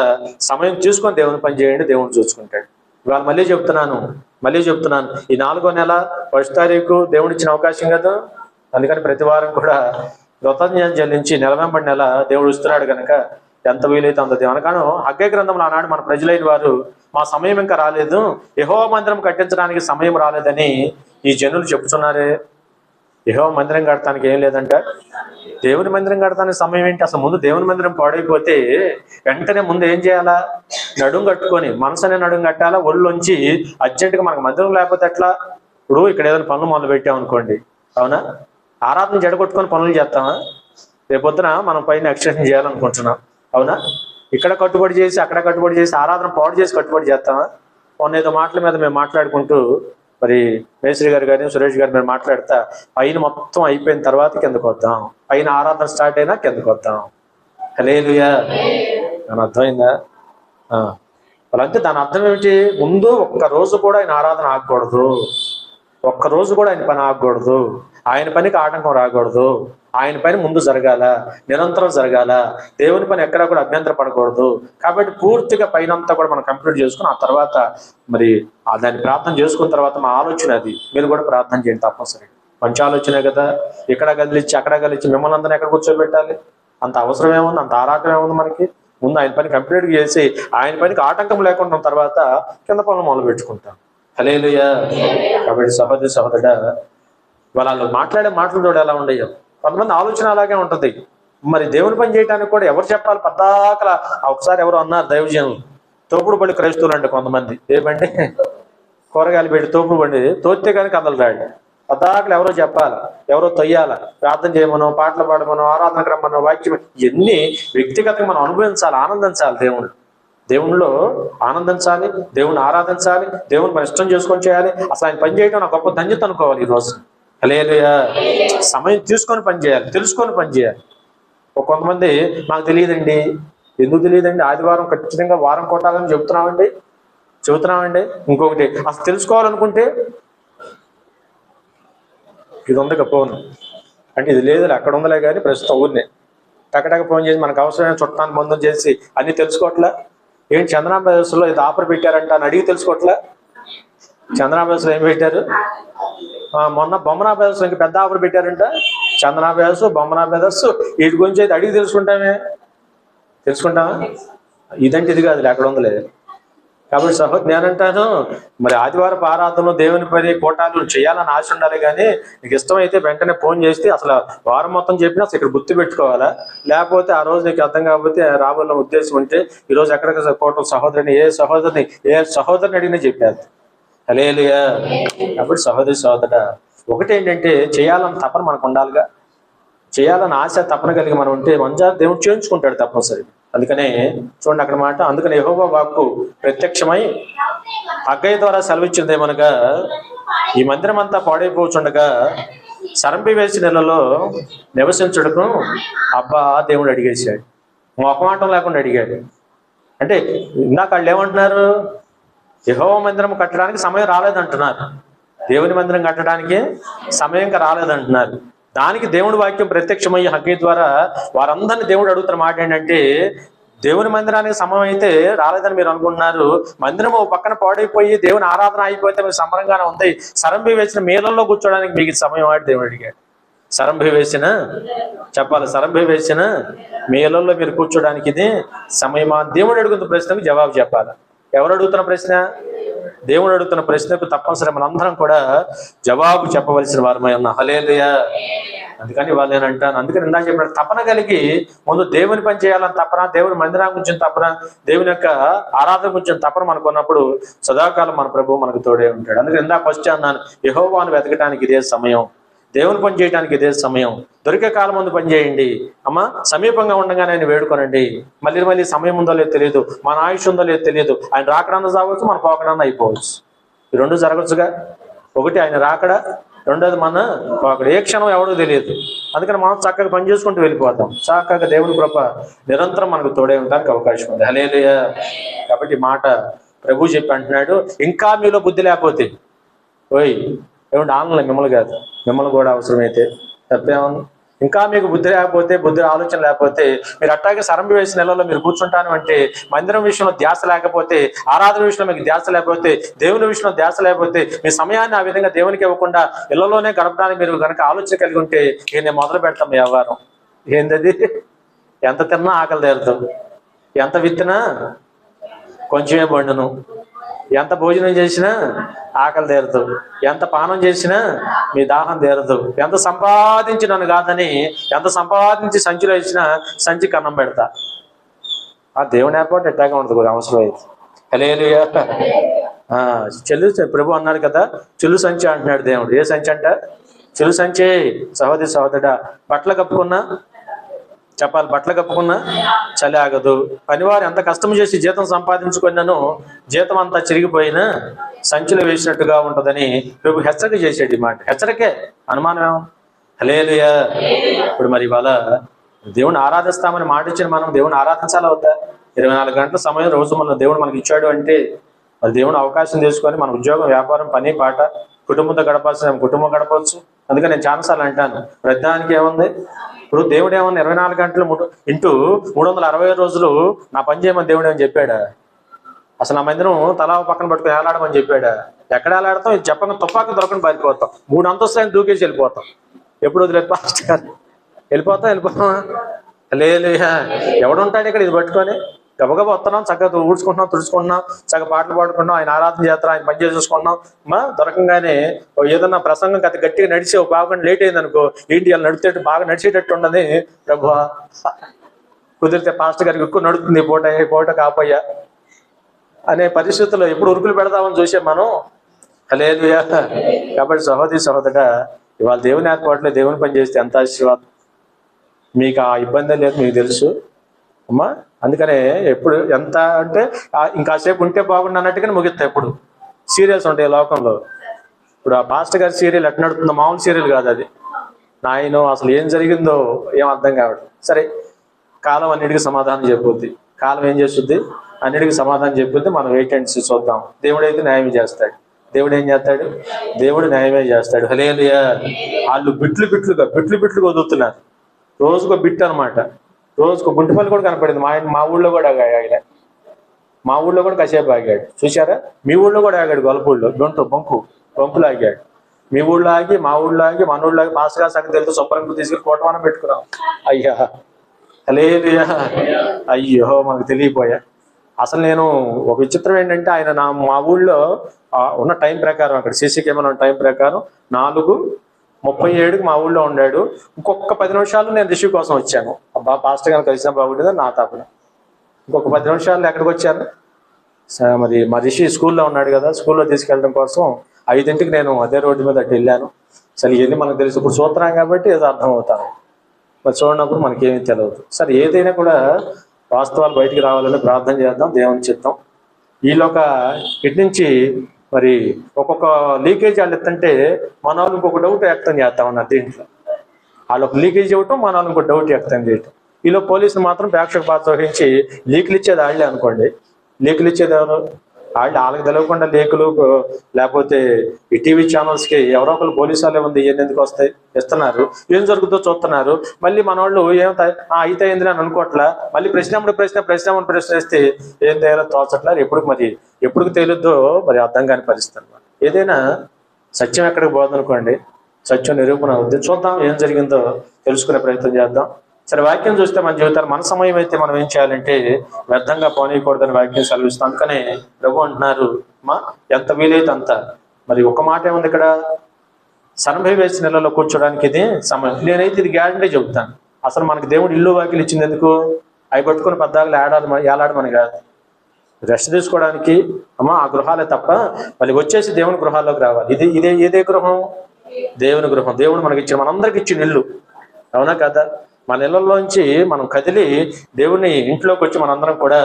సమయం తీసుకొని దేవుని పని చేయండి, దేవుడు చూసుకుంటాడు. ఇవాళ మళ్ళీ చెప్తున్నాను, ఈ 4వ నెల 1వ తారీఖు దేవుడు ఇచ్చిన అవకాశం కదా. అందుకని ప్రతి వారం కూడా కృతజ్ఞత చెల్లించి నెల వెంబడి నెల దేవుడు ఇస్తున్నాడు కనుక ఎంత వీలైతే అంత దేవుని. కానీ హగ్గై గ్రంథంలో ఆనాడు మన ప్రజలైన వారు మా సమయం ఇంకా రాలేదు, యెహోవా మందిరం కట్టించడానికి సమయం రాలేదని ఈ జనులు చెప్తున్నారే. యెహోవా మందిరం కట్టడానికి ఏం లేదంట. దేవుని మందిరం కట్టడానికి సమయం ఏంటి? అసలు ముందు దేవుని మందిరం పాడైపోతే వెంటనే ముందు ఏం చేయాలా? నడుం కట్టుకొని, మనసునే నడుం కట్టాలా. ఒళ్ళొంచి అర్జెంటుగా మనకు మందిరం లేకపోతే ఎట్లా? ఇప్పుడు ఇక్కడ ఏదైనా పనులు మొదలు పెట్టామనుకోండి, అవునా, ఆరాధన జడగొట్టుకొని పనులు చేస్తామా? రేపొద్దున మనం పైన ఎక్స్టెన్షన్ చేయాలనుకుంటున్నాం, అవునా, ఇక్కడ కట్టుబడి చేసి అక్కడ కట్టుబడి చేసి ఆరాధన పాడు చేసి కట్టుబడి చేస్తామా? మొన్న ఏదో మాటల మీద మేము మాట్లాడుకుంటూ మరి మేస్త్రి గారు కానీ సురేష్ గారు మీరు మాట్లాడతా పైన మొత్తం అయిపోయిన తర్వాత కిందకు వద్దాం, పైన ఆరాధన స్టార్ట్ అయినా కిందకు వద్దాం. హల్లెలూయా. దాని అర్థమైందా? వాళ్ళంటే దాని అర్థం ఏమిటి? ముందు ఒక్క రోజు కూడా ఆయన ఆరాధన ఆగకూడదు, ఒక్కరోజు కూడా ఆయన పని ఆగకూడదు, ఆయన పనికి ఆటంకం రాకూడదు, ఆయన పని ముందు జరగాల, నిరంతరం జరగాల, దేవుని పని ఎక్కడా కూడా అభ్యంతర పడకూడదు. కాబట్టి పూర్తిగా పైనంతా కూడా మనం కంప్లీట్ చేసుకుని ఆ తర్వాత మరి దాన్ని ప్రార్థన చేసుకున్న తర్వాత మా ఆలోచన అది, మీరు కూడా ప్రార్థన చేయండి తప్పనిసరి. మంచి ఆలోచనే కదా. ఇక్కడ కదిలిచ్చి అక్కడ కదిలిచ్చి మిమ్మల్ని అందరినీ ఎక్కడ కూర్చోబెట్టాలి? అంత అవసరం ఏముంది? అంత ఆరాటం ఏముంది మనకి? ముందు ఆయన పని కంప్లీట్గా చేసి ఆయన పనికి ఆటంకం లేకుండా తర్వాత కింద పనులు మొదలు పెట్టుకుంటాం. హల్లెలూయా. కాబట్టి సహోదరుడా, వాళ్ళు మాట్లాడే మాటలు కూడా ఎలా ఉండయో, కొంతమంది ఆలోచన అలాగే ఉంటుంది. మరి దేవుని పని చేయడానికి కూడా ఎవరు చెప్పాలి? పద్దాకల ఒకసారి ఎవరు అన్నారు దైవజనులు, తోపుడు బండి క్రైస్తవులు అంటే కొంతమంది, ఏమంటే కూరగాయలు పెట్టి తోపుడు బండి తోస్తే కానీ కదలు రాడు. పద్దాకలు ఎవరో చెప్పాలి, ఎవరో తొయ్యాల, ప్రార్థన చేయమనో, పాటలు పాడమనో, ఆరాధనకు రమ్మనో, వాక్యం, ఇవన్నీ వ్యక్తిగతంగా మనం అనుభవించాలి, ఆనందించాలి. దేవునిలో ఆనందించాలి, దేవుని ఆరాధించాలి, దేవుని మన ఇష్టం చేసుకొని చేయాలి. అసలు ఆయన పని చేయడం నాకు గొప్ప ధన్యత అనుకోవాలి ఈరోజు. హల్లెలూయా. సమయం తీసుకొని పని చేయాలి, తెలుసుకొని పని చేయాలి. కొంతమంది నాకు తెలియదండి. ఎందుకు తెలియదండి? ఆదివారం ఖచ్చితంగా వారం కొట్టాలని చెప్తున్నామండి. చెబుతున్నామండి. ఇంకొకటి అసలు తెలుసుకోవాలనుకుంటే ఇది ఉంది ఫోన్ అంటే ఇది లేదు అక్కడ ఉందలే కానీ ప్రస్తుతం ఊరినే టకటక ఫోన్ చేసి మనకు అవసరమైన చుట్టాన్ని బంధం చేసి అన్ని తెలుసుకోవట్లా. ఏంటి చంద్రాంబేదస్లో ఇది ఆఫర్ పెట్టారంట అని అడిగి తెలుసుకోవట్లా. చంద్రాంబేదస్లో ఏం పెట్టారు? మొన్న బొమ్మనా బ్రదర్స్ ఇంక పెద్ద ఆఫర్ పెట్టారంట. చందనా బ్రదర్స్, బొమ్మనా బ్రదర్స్ వీటి గురించి అయితే అడిగి తెలుసుకుంటామా? ఇదంటే ఇది కాదు, అక్కడ ఉందిలే. కాబట్టి సహోదరు నేనంటాను, మరి ఆదివారపు ఆరాధనలు దేవుని పని కోటాలు చేయాలని ఆశ ఉండాలి, కానీ నీకు ఇష్టమైతే వెంటనే ఫోన్ చేస్తే అసలు వారం మొత్తం చెప్పినా అసలు ఇక్కడ గుర్తు పెట్టుకోవాలా. లేకపోతే ఆ రోజు నీకు అర్థం కాకపోతే రావాలన్న ఉద్దేశం ఉంటే ఈరోజు ఎక్కడికి కోటం సహోదరిని ఏ సహోదరిని అడిగినా చెప్పారు. హల్లెలూయా. కాబట్టి సహోదరుడా, ఒకటేంటంటే చేయాలని తపన మనకు ఉండాలిగా. చేయాలని ఆశ తపన కలిగి మనం ఉంటే దేవుడు చేయించుకుంటాడు తప్పనిసరి. అందుకనే చూడండి అక్కడ మాట, అందుకని యెహోవా వాక్కు ప్రత్యక్షమై హగ్గయి ద్వారా సెలవిచ్చింది ఏమనగా, ఈ మందిరం అంతా పాడైపోతుండగా సరంపి వేసి నెలలో నివసించుటకు అబ్బా దేవుడు అడిగేశాడు. మొహమాటం లేకుండా అడిగాడు. అంటే ఇందాక వాళ్ళు ఏమంటున్నారు? యెహోవా మందిరం కట్టడానికి సమయం రాలేదంటున్నారు. దేవుని మందిరం కట్టడానికి సమయం రాలేదంటున్నారు. దానికి దేవుడి వాక్యం ప్రత్యక్షమయ్యే హగ్గయి ద్వారా వారందరినీ దేవుడు అడుగుతున్న మాట ఏంటంటే, దేవుని మందిరానికి సమయం అయితే రాలేదని మీరు అనుకుంటున్నారు. మందిరం పక్కన పాడైపోయి దేవుని ఆరాధన అయిపోతే మీకు సంబరంగానే ఉంది. సరంభి వేసిన మేళల్లో కూర్చోడానికి మీకు సమయం ఆడి దేవుడు అడిగాడు. సరంభి వేసిన మేళల్లో మీరు కూర్చోడానికి ఇది సమయమా? దేవుడు అడుగుతున్న ప్రశ్నకు జవాబు చెప్పాలి. ఎవరు అడుగుతున్న ప్రశ్న? దేవుడు అడుగుతున్న ప్రశ్నకు తప్పనిసరి మనందరం కూడా జవాబు చెప్పవలసిన వారమై ఉన్నాం. హల్లెలూయా. అందుకని వాళ్ళు నేను అంటాను, అందుకని ఇందాక చెప్పిన తపన కలిగి ముందు దేవుని పని చేయాలని తపన, దేవుని మందిరం గురించి తపన, దేవుని యొక్క ఆరాధన గురించి తపన మనకు ఉన్నప్పుడు సదాకాలం మన ప్రభువు మనకు తోడే ఉంటాడు. అందుకని ఇందాక ఫస్ట్ అన్నాను, యెహోవాను వెతకడానికి ఇదే సమయం, దేవుని పని చేయడానికి ఇదే సమయం. దొరికే కాలం ముందు పని చేయండి అమ్మా. సమీపంగా ఉండగానే ఆయన వేడుకోనండి. మళ్ళీ సమయం ఉందో లేదో తెలియదు, మన ఆయుష్ ఉందో లేదో తెలియదు. ఆయన రాకడన్నా సాగవచ్చు, మన పోకడన్నా అయిపోవచ్చు. ఈ రెండు జరగచ్చుగా. ఒకటి ఆయన రాకడ, రెండోది మన పోకడ. ఏ క్షణం ఎవడో తెలియదు. అందుకని మనం చక్కగా పని చేసుకుంటూ వెళ్ళిపోతాం. చక్కగా దేవుని కృప నిరంతరం మనకు తోడే ఉండడానికి అవకాశం ఉంది. హల్లెలూయా. కాబట్టి మాట ప్రభు చెప్పి అంటున్నాడు, ఇంకా మీలో బుద్ధి లేకపోతే ఏమంటే ఆనందం మిమ్మల్ని కాదు, మిమ్మల్ని కూడా అవసరమైతే తప్పేమన్నా. ఇంకా మీకు బుద్ధి లేకపోతే, బుద్ధి ఆలోచన లేకపోతే మీరు అట్టాగే సరంభి వేసిన నెలలో మీరు కూర్చుంటాను అంటే, మందిరం విషయంలో ధ్యాస లేకపోతే, ఆరాధన విషయంలో మీకు ధ్యాస లేకపోతే, దేవుని విషయంలో ధ్యాస లేకపోతే, మీ సమయాన్ని ఆ విధంగా దేవునికి ఇవ్వకుండా ఇళ్లలోనే గడపడానికి మీరు కనుక ఆలోచన కలిగి ఉంటే నేను మొదలు పెడతాం మీ వ్యవహారం. ఏంటది? ఎంత తిన్నా ఆకలి తీరదు, ఎంత విత్తినా కొంచెమే బండును, ఎంత భోజనం చేసినా ఆకలి తీరదు, ఎంత పానం చేసినా మీ దాహం తీరదు. ఎంత సంపాదించినను కాదని ఎంత సంపాదించి సంచిలో ఇచ్చినా సంచి కన్నం పెడతా. ఆ దేవుని ఏర్పాటు ఎట్టాగా ఉంటుంది అవసరం అయితే. హల్లెలూయా. చెల్లు ప్రభు అన్నాడు కదా, చెల్లు సంచి అంటున్నాడు దేవుడు. ఏ సంచి అంట? చెల్లు సంచి. సహోదరుడా, బట్టలు కప్పుకున్నా చెప్పాలి, బట్టలు కప్పుకున్నా చలి ఆగదు. పనివారు ఎంత కష్టం చేసి జీతం సంపాదించుకున్నాను, జీతం అంతా చిరిగిపోయినా సంచులు వేసినట్టుగా ఉంటుందని ప్రభు హెచ్చరిక చేసేది. మాట హెచ్చరికే, అనుమానం. హల్లెలూయా. ఇప్పుడు మరి ఇవాళ దేవుని ఆరాధిస్తామని మాట ఇచ్చిన మనం దేవుని ఆరాధించాలి అవుతా? 24 గంటల సమయం రోజు దేవుడు మనకి ఇచ్చాడు అంటే మరి దేవుని అవకాశం తీసుకొని మన ఉద్యోగం, వ్యాపారం, పని పాట, కుటుంబంతో గడపాల్సిన కుటుంబం గడపవచ్చు. అందుకని నేను చాలాసార్లు అంటాను, ప్రతిదానికి ఏముంది? ఇప్పుడు దేవుడు ఏమన్నా 24 గంటలు ఇంటూ 365 రోజులు నా పని చేయమని దేవుడు ఏమని చెప్పాడా? అసలు నా మందిరం తలా పక్కన పట్టుకుని ఏలాడమని చెప్పాడా? ఎక్కడ ఏలాడతాం? ఇది చెప్పక తుపాకు దొరకని పారిపోతాం, 3 అంతస్తులు దూకేసి వెళ్ళిపోతాం. ఎప్పుడు వదిలేదు పాస్టర్ గారు? వెళ్ళిపోతాం. లేదు, ఎవడుంటాడు ఇక్కడ ఇది పట్టుకొని? గబగబా వస్తున్నాం, చక్కగా ఊడ్చుకుంటున్నాం, తుడుచుకుంటున్నాం, చక్కగా పాటలు పాడుకుంటున్నాం, ఆయన ఆరాధన చేస్తాం, ఆయన పని చేసుకుంటున్నాం. దొరకంగానే ఏదన్నా ప్రసంగం కథ గట్టిగా నడిచి ఒక బాగా లేట్ అయింది అనుకో, ఏంటి వాళ్ళు నడిచేటట్టు బాగా నడిచేటట్టు ఉండదు ప్రభువా, కుదిరితే పాస్టర్ గారికి ఎక్కువ నడుతుంది పూట కాపయ్యా అనే పరిస్థితుల్లో ఎప్పుడు ఉరుకులు పెడదామని చూసే మనం. హల్లెలూయా. కాబట్టి సహోదరుడా, ఇవాళ దేవుని ఏర్పాట్లో దేవుని పని చేస్తే ఎంత ఆశీర్వాదం. మీకు ఆ ఇబ్బంది లేదు, మీకు తెలుసు అమ్మా. అందుకనే ఎప్పుడు ఎంత అంటే ఇంకాసేపు ఉంటే బాగుండు అన్నట్టుగానే ముగిస్తాయి. ఎప్పుడు సీరియల్స్ ఉంటాయి లోకంలో. ఇప్పుడు ఆ పాస్టర్ గారి సీరియల్ ఎట్లా నడుతుందో మామూలు సీరియల్ కాదు అది. నాయనో అసలు ఏం జరిగిందో ఏం అర్థం కావట్లేదు. సరే, కాలం అన్నిటికీ సమాధానం చెప్పొద్ది. కాలం ఏం చేస్తుంది, అన్నిటికీ సమాధానం చెప్పింది. మనం వెయిట్ అండ్ సీ చూద్దాం. దేవుడైతే న్యాయం చేస్తాడు. దేవుడు ఏం చేస్తాడు? దేవుడు న్యాయమే చేస్తాడు. హల్లెలూయా. వాళ్ళు బిట్లు వదులుతున్నారు. రోజుకో బిట్ అనమాట. రోజుకో గుంటుపల్లి కూడా కనపడింది. మా ఊళ్ళో కూడా ఆయన మా ఊళ్ళో కూడా కాసేపు ఆగాడు. చూసారా? మీ ఊళ్ళో కూడా ఆగాడు. గొల్లపూడిలో బంపులు ఆగాడు. మీ ఊళ్ళో ఆగి, మా ఊళ్ళో ఆగి, మన ఊళ్ళో ఆగి, పాస్గా సంగతి తెలుసు శుభ్రంగా తీసుకెళ్ళి కోటమానం పెట్టుకున్నాం. అయ్యా హల్లెలూయా. అయ్యో మనకు తెలియపోయా. అసలు నేను ఒక విచిత్రం ఏంటంటే, ఆయన మా ఊళ్ళో ఉన్న టైం ప్రకారం, అక్కడ సీసీ కెమెరా ఉన్న టైం ప్రకారం 4:37కి మా ఊళ్ళో ఉన్నాడు. ఇంకొక 10 నిమిషాలు నేను రిషి కోసం వచ్చాను. అబ్బా పాస్టర్ గారు కలిసిన బాగుంటుందా నా తాపన. ఇంకొక 10 నిమిషాలు ఎక్కడికి వచ్చాను, మరి మా రిషి స్కూల్లో ఉన్నాడు కదా, స్కూల్లో తీసుకెళ్ళడం కోసం 5ంటికి నేను అదే రోడ్డు మీద అటు వెళ్ళాను. సరే ఇవన్నీ మనకు తెలుసు, ఇప్పుడు చూస్తున్నాం కాబట్టి ఏదో అర్థం అవుతాను. మరి చూడనప్పుడు మనకేమీ తెలియదు. సరే ఏదైనా కూడా వాస్తవాలు బయటికి రావాలని ప్రార్థన చేద్దాం. దేవుని చిత్తం. వీళ్ళొక ఇటు నుంచి మరి ఒక్కొక్క లీకేజ్ వాళ్ళు ఎత్తంటే మన వాళ్ళు ఇంకొక డౌట్ వ్యక్తం చేస్తా ఉన్నారు. దీంట్లో వాళ్ళు ఒక లీకేజ్ ఇవ్వటం, మన వాళ్ళు ఇంకొక డౌట్ వ్యక్తం చేయటం. వీళ్ళు పోలీసులు మాత్రం ప్రేక్షక పాత్ర వహించి లీకులు ఇచ్చేది వాళ్ళే అనుకోండి. లీకులు ఇచ్చేది ఎవరు? వాళ్ళకి తెలియకుండా లీకులు, లేకపోతే ఈ టీవీ ఛానల్స్కి ఎవరో ఒకరు పోలీసు వాళ్ళే ఉంది ఇవన్నీ ఎందుకు వస్తాయి ఇస్తున్నారు. ఏం జరుగుతుందో చూస్తున్నారు. మళ్ళీ మన వాళ్ళు అయితే ఏంది అని అనుకోవట్లా. మళ్ళీ ప్రశ్న వేస్తే ఏం తేలో తోచట్లేదు. ఎప్పుడు తేలుద్దో మరి అర్థం కాని పరిస్థితి అన్నమాట. ఏదైనా సత్యం ఎక్కడికి పోదనుకోండి, సత్యం నిరూపణ అవుద్ది. చూద్దాం ఏం జరిగిందో తెలుసుకునే ప్రయత్నం చేద్దాం. సరే వాక్యం చూస్తే మన జీవితాలు, మన సమయం అయితే మనం ఏం చేయాలంటే వ్యర్థంగా పోనీయకూడదని వాక్యం సెలవిస్తాం. అందుకనే ప్రభు అంటున్నారు, ఎంత వీలైతే అంత. మరి ఒక మాట ఏముంది ఇక్కడ, వేసిన నెలలో కూర్చోడానికి ఇది సమయం. నేనైతే ఇది గ్యారంటీ చెబుతాను. అసలు మనకి దేవుడు ఇల్లు వాకిలు ఇచ్చింది ఎందుకు? అవి పట్టుకుని పద్దాకులు ఏలాడమని కాదు, రెస్ట్ తీసుకోవడానికి. ఆ గృహాలే తప్ప మళ్ళీ వచ్చేసి దేవుని గృహాల్లోకి రావాలి. ఇదే గృహం? దేవుని గృహం. దేవుడు మనకి ఇచ్చిన, మనందరికి ఇచ్చిన ఇల్లు. అవునా కదా? మన ఇళ్లలోంచి మనం కదిలి దేవుని ఇంట్లోకి వచ్చి మనందరం కూడా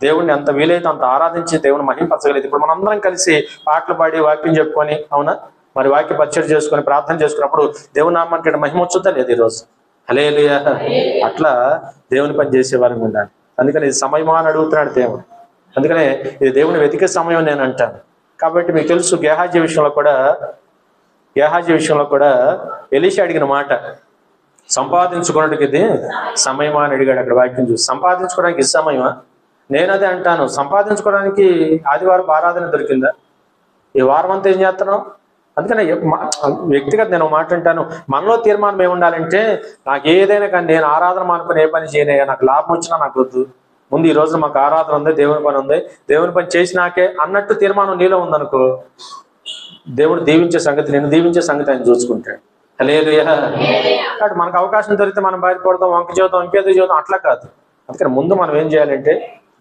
దేవుడిని అంత వీలైతే అంత ఆరాధించి దేవుని మహింపరచగలిగింది. ఇప్పుడు మనందరం కలిసి పాటలు పాడి వాక్యం చెప్పుకొని, అవునా, మరి వాక్య పరిచయం చేసుకొని ప్రార్థన చేసుకున్నప్పుడు దేవుని నామానికి మహిమ వచ్చుద్దా లేదు ఈరోజు? హల్లెలూయా. అట్లా దేవుని పని చేసేవారికి ఉండాలి. అందుకని ఇది సమయమా అని అడుగుతున్నాడు దేవుడు. అందుకనే ఇది దేవుని వెతికే సమయం నేను అంటాను. కాబట్టి మీకు తెలుసు, గేహాజీ విషయంలో కూడా ఎలీషా అడిగిన మాట, సంపాదించుకోవడానికి ఇది సమయమా అని అడిగాడు. అక్కడ వాక్యం చూసి, సంపాదించుకోవడానికి ఇది సమయమా? నేను అదే అంటాను, సంపాదించుకోవడానికి ఆదివారం ఆరాధన దొరికిందా? ఈ వారం అంతా ఏం చేస్తున్నాం? అందుకనే వ్యక్తిగత నేను మాట అంటాను, మనలో తీర్మానం ఏముండాలంటే, నాకు ఏదైనా కానీ నేను ఆరాధన మానుకుని ఏ పని చేయనయ్యా, నాకు లాభం వచ్చినా నాకు వద్దు, ముందు ఈ రోజు మాకు ఆరాధన ఉంది, దేవుని పని ఉంది, దేవుని పని చేసినాకే అన్నట్టు తీర్మానం నీలో ఉందనుకో, దేవుడు దీవించే సంగతి, నేను దీవించే సంగతి ఆయన చూసుకుంటాడు. హల్లెలూయా. కాబట్టి మనకు అవకాశం దొరికితే మనం బయటపడతాం, వంక జీవితం, ఇంకేదో జీవితం, అట్లా కాదు. అందుకని ముందు మనం ఏం చేయాలంటే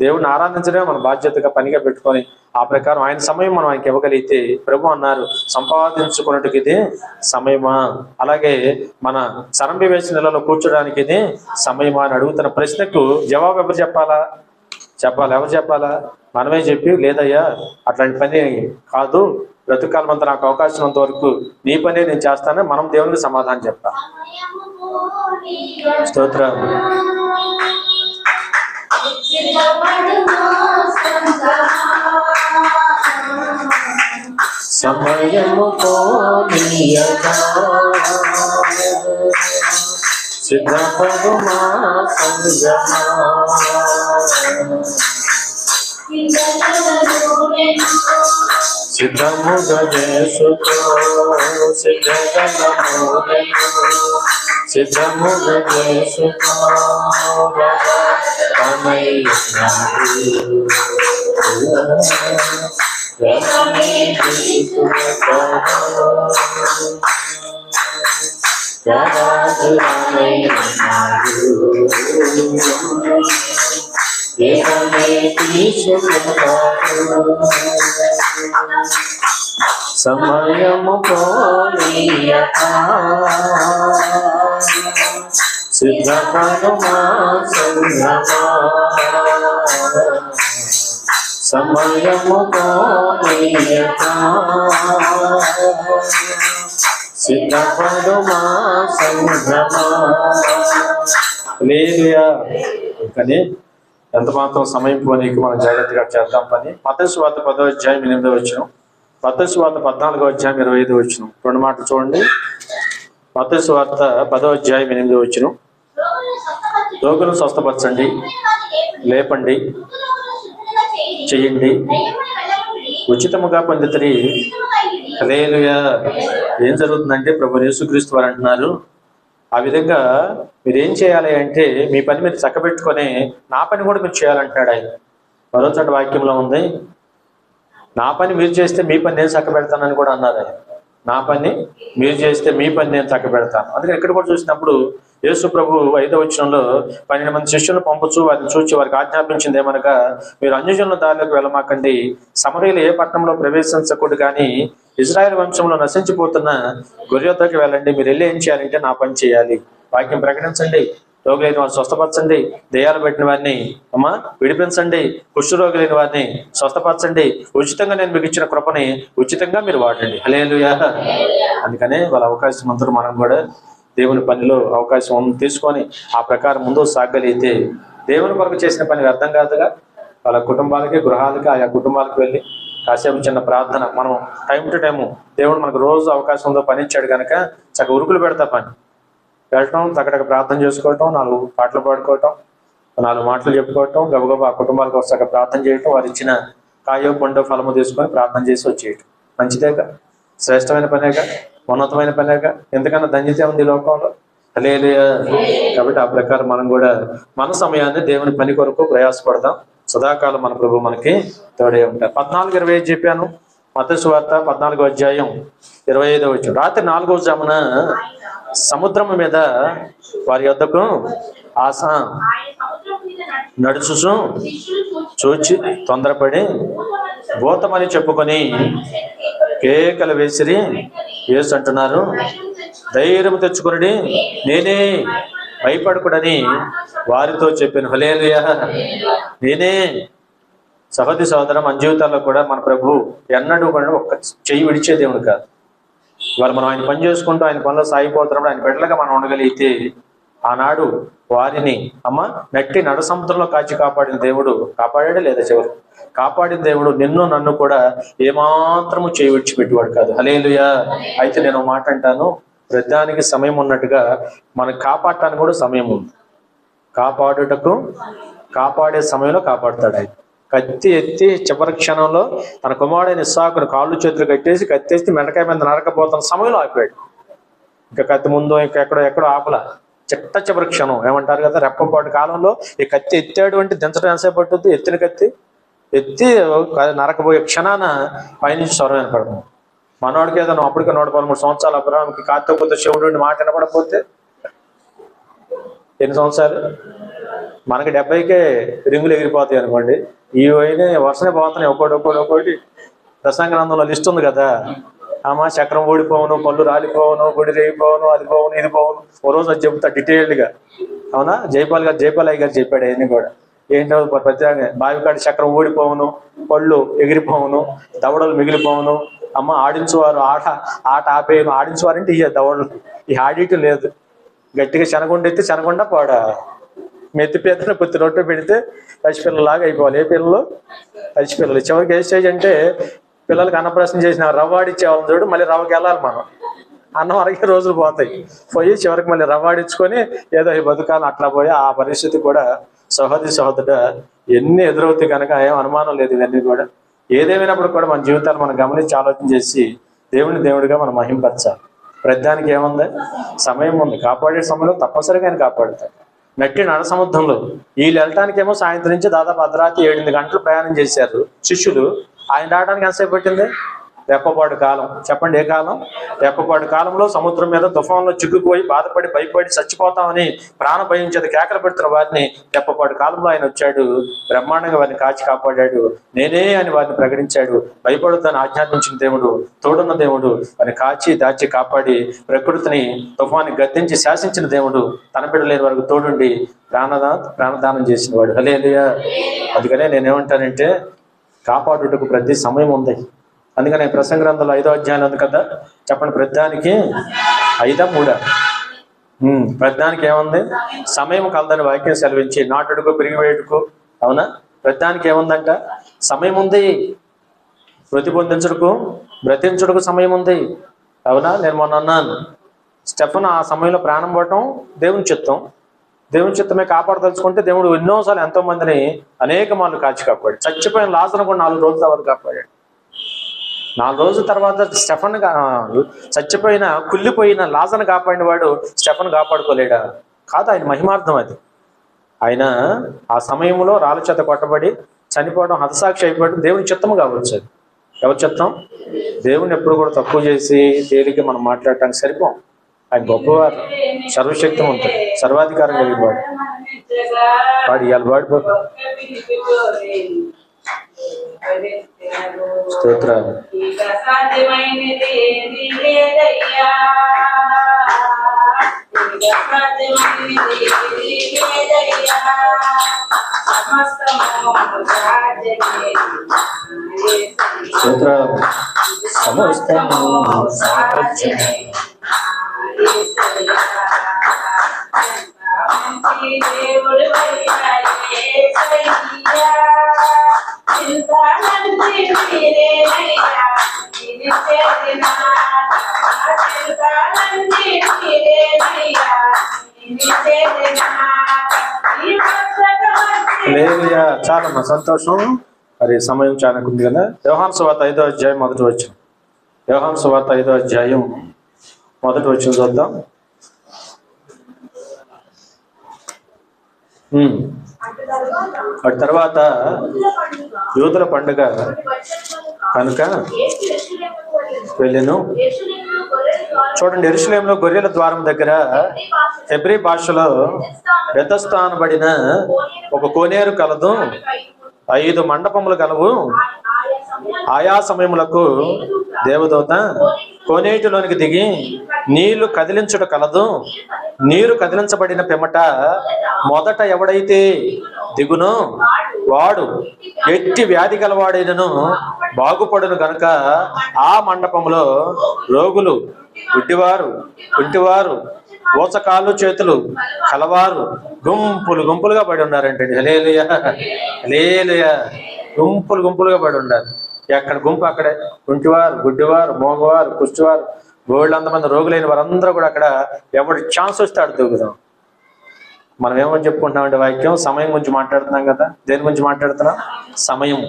దేవుడిని ఆరాధించడమే మన బాధ్యతగా పనిగా పెట్టుకొని ఆ ప్రకారం ఆయన సమయం మనం ఆయనకి ఇవ్వగలిగితే, ప్రభు అన్నారు సంపాదించుకున్నట్టుకి ఇది సమయమా, అలాగే మన వేసిన నెలలో కూర్చోడానికి ఇది సమయమా అని అడుగుతున్న ప్రశ్నకు జవాబు ఎవరు చెప్పాలా? ఎవరు చెప్పాలా? మనమే చెప్పి, లేదయ్యా అట్లాంటి పని కాదు, బ్రతుకాలం అంతా నాకు అవకాశం ఉన్నంత వరకు నీ పనే నేను చేస్తానని మనం దేవునికి సమాధానం చెప్పాలి. స్తోత్రం. సమయము పోనీయగా సిద్ధపడుమా సంగమా, సిద్ధముగా చేసుకో సిద్ధముగా చేసుకో సమయము పోనీయక సిద్ధపడుమా సంగమా, సమయము పోనీయక సిద్ధపడుమా సంగమా. హల్లెలూయా. కానీ ఎంత మాత్రం సమయం పోనీకి మనం జాగ్రత్తగా చేద్దాం పని. మత్తయి సువార్త 10వ అధ్యాయం 8వ వచనం, మత్తయి సువార్త 14వ అధ్యాయం 25వ వచనం. రెండు మాటలు చూడండి. మత్తయి సువార్త 10వ అధ్యాయం 8వ వచనం, రోగులను స్వస్థపరచండి, లేపండి, చెయ్యండి, ఉచితముగా పొందితిరి. హల్లెలూయా. ఏం జరుగుతుందంటే ప్రభు యేసుక్రీస్తు వారు అంటున్నారు, ఆ విధంగా మీరేం చేయాలి అంటే మీ పని మీరు చక్కబెట్టుకొని నా పని కూడా మీరు చేయాలంటున్నాడు ఆయన. మరో చోట వాక్యంలో ఉంది, నా పని మీరు చేస్తే మీ పని నేను చక్కబెడతానని కూడా అన్నారు ఆయన. నా పని మీరు చేస్తే మీ పని నేను చక్కబెడతాను. అందుకని ఇక్కడ కూడా చూసినప్పుడు యేసు ప్రభు 5వ వచనంలో 12 మంది శిష్యులను పంపుచు వారిని చూచి వారికి ఆజ్ఞాపించింది ఏమనగా, మీరు అన్యజనుల దారిలోకి వెళ్ళమాకండి, సమరయులు ఏ పట్టణంలో ప్రవేశించకూడదు, కానీ ఇజ్రాయెల్ వంశంలో నశించిపోతున్న గొర్రెతోకి వెళ్ళండి. మీరు వెళ్ళి ఏం చేయాలంటే నా పని చేయాలి, వాక్యం ప్రకటించండి, రోగులైన వారిని స్వస్థపరచండి, దెయ్యాలు పెట్టిన వారిని విడిపించండి, కుష్ఠరోగులైన వారిని స్వస్థపరచండి, ఉచితంగా నేను మీకు ఇచ్చిన కృపని ఉచితంగా మీరు వాడండి. హల్లెలూయా. అందుకనే వాళ్ళ అవకాశం అందరూ మనం కూడా దేవుని పనిలో అవకాశం తీసుకొని ఆ ప్రకారం ముందు సాగలిగితే దేవుని కొరకు చేసిన పని వ్యర్థం కాదుగా. వాళ్ళ కుటుంబాలకి, గృహాలకి, ఆయా కుటుంబాలకు వెళ్ళి కాసేపు చిన్న ప్రార్థన, మనం టైం టు టైము దేవుడు మనకు రోజు అవకాశం ఉందో పని ఇచ్చాడు కనుక చక్కగా ఉరుకులు పెడతా పని వెళ్ళటం, చక్కగా ప్రార్థన చేసుకోవటం, 4 పాటలు పాడుకోవటం, 4 మాటలు చెప్పుకోవటం, గబగబా ఆ కుటుంబాలకు వస్తాక ప్రార్థన చేయటం, వారు ఇచ్చిన కాయో పండో ఫలము తీసుకొని ప్రార్థన చేసి వచ్చేయటం మంచిదేగా, శ్రేష్టమైన పనేగా, ఉన్నతమైన పనేగా. ఎందుకన్నా ధన్యత ఉంది లోకంలో. హల్లెలూయా. కాబట్టి ఆ ప్రకారం మనం కూడా మన సమయాన్ని దేవుని పని కొరకు ప్రయాసపడదాం. సదాకాలం మన ప్రభు మనకి తోడే ఉంటారు. 14:25 చెప్పాను. మత్తయి సువార్త 14వ అధ్యాయం 25వ వచనం, రాత్రి 4వ జామున సముద్రము మీద వారి యొద్దకు నడుచుచు చూచి తొందరపడి భూతమని చెప్పుకొని కేకలు వేసిరి. యేసు అంటున్నారు, ధైర్యం తెచ్చుకుని నేనే, భయపడకూడని వారితో చెప్పాను. హల్లెలూయా. నేనే. సహోదరి సహోదరం, మన జీవితాల్లో కూడా మన ప్రభు ఎన్నడూ కూడా ఒక్క చెయ్యి విడిచే దేవుడు కాదు. ఇవాళ మనం ఆయన పని చేసుకుంటూ ఆయన పనిలో సాగిపోతున్నప్పుడు ఆయన బిడ్డలుగా మనం ఉండగలిగితే ఆనాడు వారిని నట్టి నడ సముద్రంలో కాచి కాపాడిన దేవుడు కాపాడాడే లేదా? చివరు కాపాడిన దేవుడు నిన్ను నన్ను కూడా ఏమాత్రము చేయి విడిచిపెట్టేవాడు కాదు. హల్లెలూయా. అయితే నేను మాట అంటాను, ప్రతిదానికి సమయం ఉన్నట్టుగా మనకు కాపాడటానికి కూడా సమయం ఉంది. కాపాడుటకు కాపాడే సమయంలో కాపాడుతాడు ఆయన. కత్తి ఎత్తి చివరి క్షణంలో తన కుమారుడైన ఇస్సాకును కాళ్ళు చేతులు కట్టేసి కత్తేసి మెండకాయ మీద నరకపోతున్న సమయంలో ఆపాడు. ఇంకా కత్తి ముందు ఎక్కడో ఆపలా. చివరి క్షణం ఏమంటారు కదా, రెప్పపాటు కాలంలో ఈ కత్తి ఎత్తాడు అంటే దించడం ఎంతసేపు పట్టుద్ది? ఎత్తిన కత్తి ఎత్తి నరకబోయే క్షణాన పైనుంచి స్వరం వినపడుతుంది. మనవాడికి ఏదైనా అప్పటికే 113 సంవత్సరాలు అబ్రాహాంకి కార్తీక శివుడు మాట వినపడకపోతే ఎన్ని సంవత్సరాలు? మనకి 70కే రింగులు ఎగిరిపోతాయి అనుకోండి. ఈ పోయిన వర్షనే పోతున్నాయి ఒక్కోటి. ప్రసంగనందంలో లిస్ట్ ఉంది కదా, చక్రం ఓడిపోవను, పళ్ళు రాలిపోవను, గుడి రేగిపోవను, అది పోవను, ఇది పోవను. ఓ రోజు అది చెబుతా డీటెయిల్డ్గా. అవునా? జైపాల్ అయ్య గారు చెప్పాడు అవన్నీ కూడా. ఏంటో ప్రత్యేకంగా బావికాడి చక్రం ఓడిపోవను, పళ్ళు ఎగిరిపోవను, దవడలు మిగిలిపోవను, ఆడించువారు ఆట ఆపేయను. ఆడించువారంటే ఇక దవడలు ఈ ఆడియటం లేదు. గట్టిగా శనగుండెత్తి శనగుండ పాడ మెత్తి పెద్దన పొత్తి రొట్టె పెడితే పసిపిల్లలాగా అయిపోవాలి. ఏ పిల్లలు? పసిపిల్లలు. చివరికి ఏ స్టేజ్ అంటే పిల్లలకి అన్నప్రాసన చేసిన రవ్వాడిచ్చేవాళ్ళని చూడు, మళ్ళీ రవ్వకి వెళ్ళాలి మనం. అన్నం అరగే రోజులు పోయి చివరికి మళ్ళీ రవ్వాడించుకొని ఏదో ఈ బతుకాలను అట్లా పోయి ఆ పరిస్థితి కూడా సహోదరుడా ఎన్ని ఎదురవుతాయి కనుక ఏం అనుమానం లేదు. ఇవన్నీ కూడా ఏదేమైనప్పుడు కూడా మన జీవితాలు మనం గమనించి ఆలోచన చేసి దేవుడిగా మనం మహింపరచాలి. ప్రతిదానికి ఏముంది? సమయం ఉంది. కాపాడే సమయంలో తప్పనిసరిగా ఆయన కాపాడుతాడు. నట్టి నడ సముద్రంలో వీళ్ళు వెళ్ళటానికేమో సాయంత్రం నుంచి దాదాపు అర్ధరాత్రి 8 గంటలు ప్రయాణం చేశారు శిష్యులు. ఆయన రావడానికి ఎంతసేపు పట్టింది? రెప్పపాటు కాలం. చెప్పండి, ఏ కాలం? రెప్పపాటు కాలంలో సముద్రం మీద తుఫాన్లో చిక్కుకుపోయి బాధపడి భయపడి చచ్చిపోతామని ప్రాణ భయించేది కేకలు పెడుతున్న వారిని రెప్పపాటు కాలంలో ఆయన వచ్చాడు. బ్రహ్మాండంగా వారిని కాచి కాపాడాడు. నేనే అని వారిని ప్రకటించాడు. భయపడుతాను ఆజ్ఞాపించిన దేవుడు, తోడున్న దేవుడు, వారిని కాచి దాచి కాపాడి ప్రకృతిని తుఫాన్ని గద్దించి శాసించిన దేవుడు, తన బిడ్డలేని వరకు తోడుండి ప్రాణదానం చేసిన వాడు. హల్లెలూయా. అందుకనే నేనేమంటానంటే కాపాడుటకు ప్రతి సమయం ఉంది. అందుకని ప్రసంగ గ్రంథంలో 5వ అధ్యాయం ఉంది కదా, చెప్పండి, ప్రతిదానికి 5 3 ప్రతిదానికి ఏముంది? సమయం కలదని వాక్యం సెలవించి నాటుడుకు, పిరిగివేటుకు, అవునా? ప్రతిదానికి ఏముందంట? సమయం ఉంది. మృతి పొందించుటకు బ్రతించుటకు సమయం ఉంది. అవునా? నేను మొన్న అన్నాను, స్టెఫన్ ఆ సమయంలో ప్రాణం పోవటం దేవుని చిత్తం. దేవుని చిత్తమే కాపాడదలుచుకుంటే దేవుడు ఎన్నోసార్లు ఎంతో మందిని అనేక మార్లు కాచి కాపాడు. చచ్చిపోయిన లాజరును కూడా 4 రోజుల తర్వాత కాపాడాడు. 4 రోజుల తర్వాత స్టెఫన్ చచ్చిపోయిన కుళ్ళిపోయిన లాజరును కాపాడిన వాడు స్టెఫన్ కాపాడుకోలేడా? కాదు, ఆయన మహిమార్థం అది. ఆయన ఆ సమయంలో రాళ్ళ చేత కొట్టబడి చనిపోవడం, హతసాక్షి అయిపోవడం దేవుని చిత్తము కావచ్చు. అది ఎవరి చిత్తం? దేవుని ఎప్పుడు కూడా తక్కువ చేసి తేలిక మనం మాట్లాడటానికి సరిపోం. ఆయన గొప్పవారు, సర్వశక్తిమంతుడు, సర్వాధికారం కలిగిన వాడు. వాడు ఇవాళ వాడు స్తోత్రాలు. స్తోత్రాలు. సమస్తము సాధ్యమే. దేవుడు లేదుయా. చాలమ్మా, సంతోషం. మరి సమయం చాలా ఉంది కదా. యోహాను సువార్త 5వ అధ్యాయం మొదటి వచనం. యోహాను సువార్త 5వ అధ్యాయం మొదటి వచనం చూద్దాం. వాటి తర్వాత యూదుల పండుగ కనుక వెళ్ళెను. చూడండి, యెరూషలేములో గొర్రెల ద్వారం దగ్గర హెబ్రీ భాషలో బెతెస్దా అనబడిన ఒక కోనేరు కలదు. 5 మండపములు కలవు. ఆయా సమయములకు దేవదూత కోనేటిలోనికి దిగి నీళ్లు కదిలించుట కలదు. నీరు కదిలించబడిన పిమ్మట మొదట ఎవడైతే దిగునో వాడు ఎట్టి వ్యాధి గలవాడైనను బాగుపడును గనుక ఆ మండపంలో రోగులు, గుడ్డివారు, కుంటివారు, ఊచకాళ్ళు చేతులు కలవారు గుంపులు గుంపులుగా పడి ఉన్నారంటే. హల్లెలూయా, హల్లెలూయా. గుంపులు గుంపులుగా పడి ఉన్నారు. ఎక్కడ గుంపు అక్కడే కుంటివారు, గుడ్డివారు, మోగవారు, కుష్టివారు, బోళ్ళంతమంది రోగులైన వారందరూ కూడా అక్కడ. ఎవరి ఛాన్స్ వస్తే అడు దూకుదాం. మనం ఏమని చెప్పుకుంటున్నామంటే వాక్యం సమయం గురించి మాట్లాడుతున్నాం కదా. దేని గురించి మాట్లాడుతున్నాం? సమయం.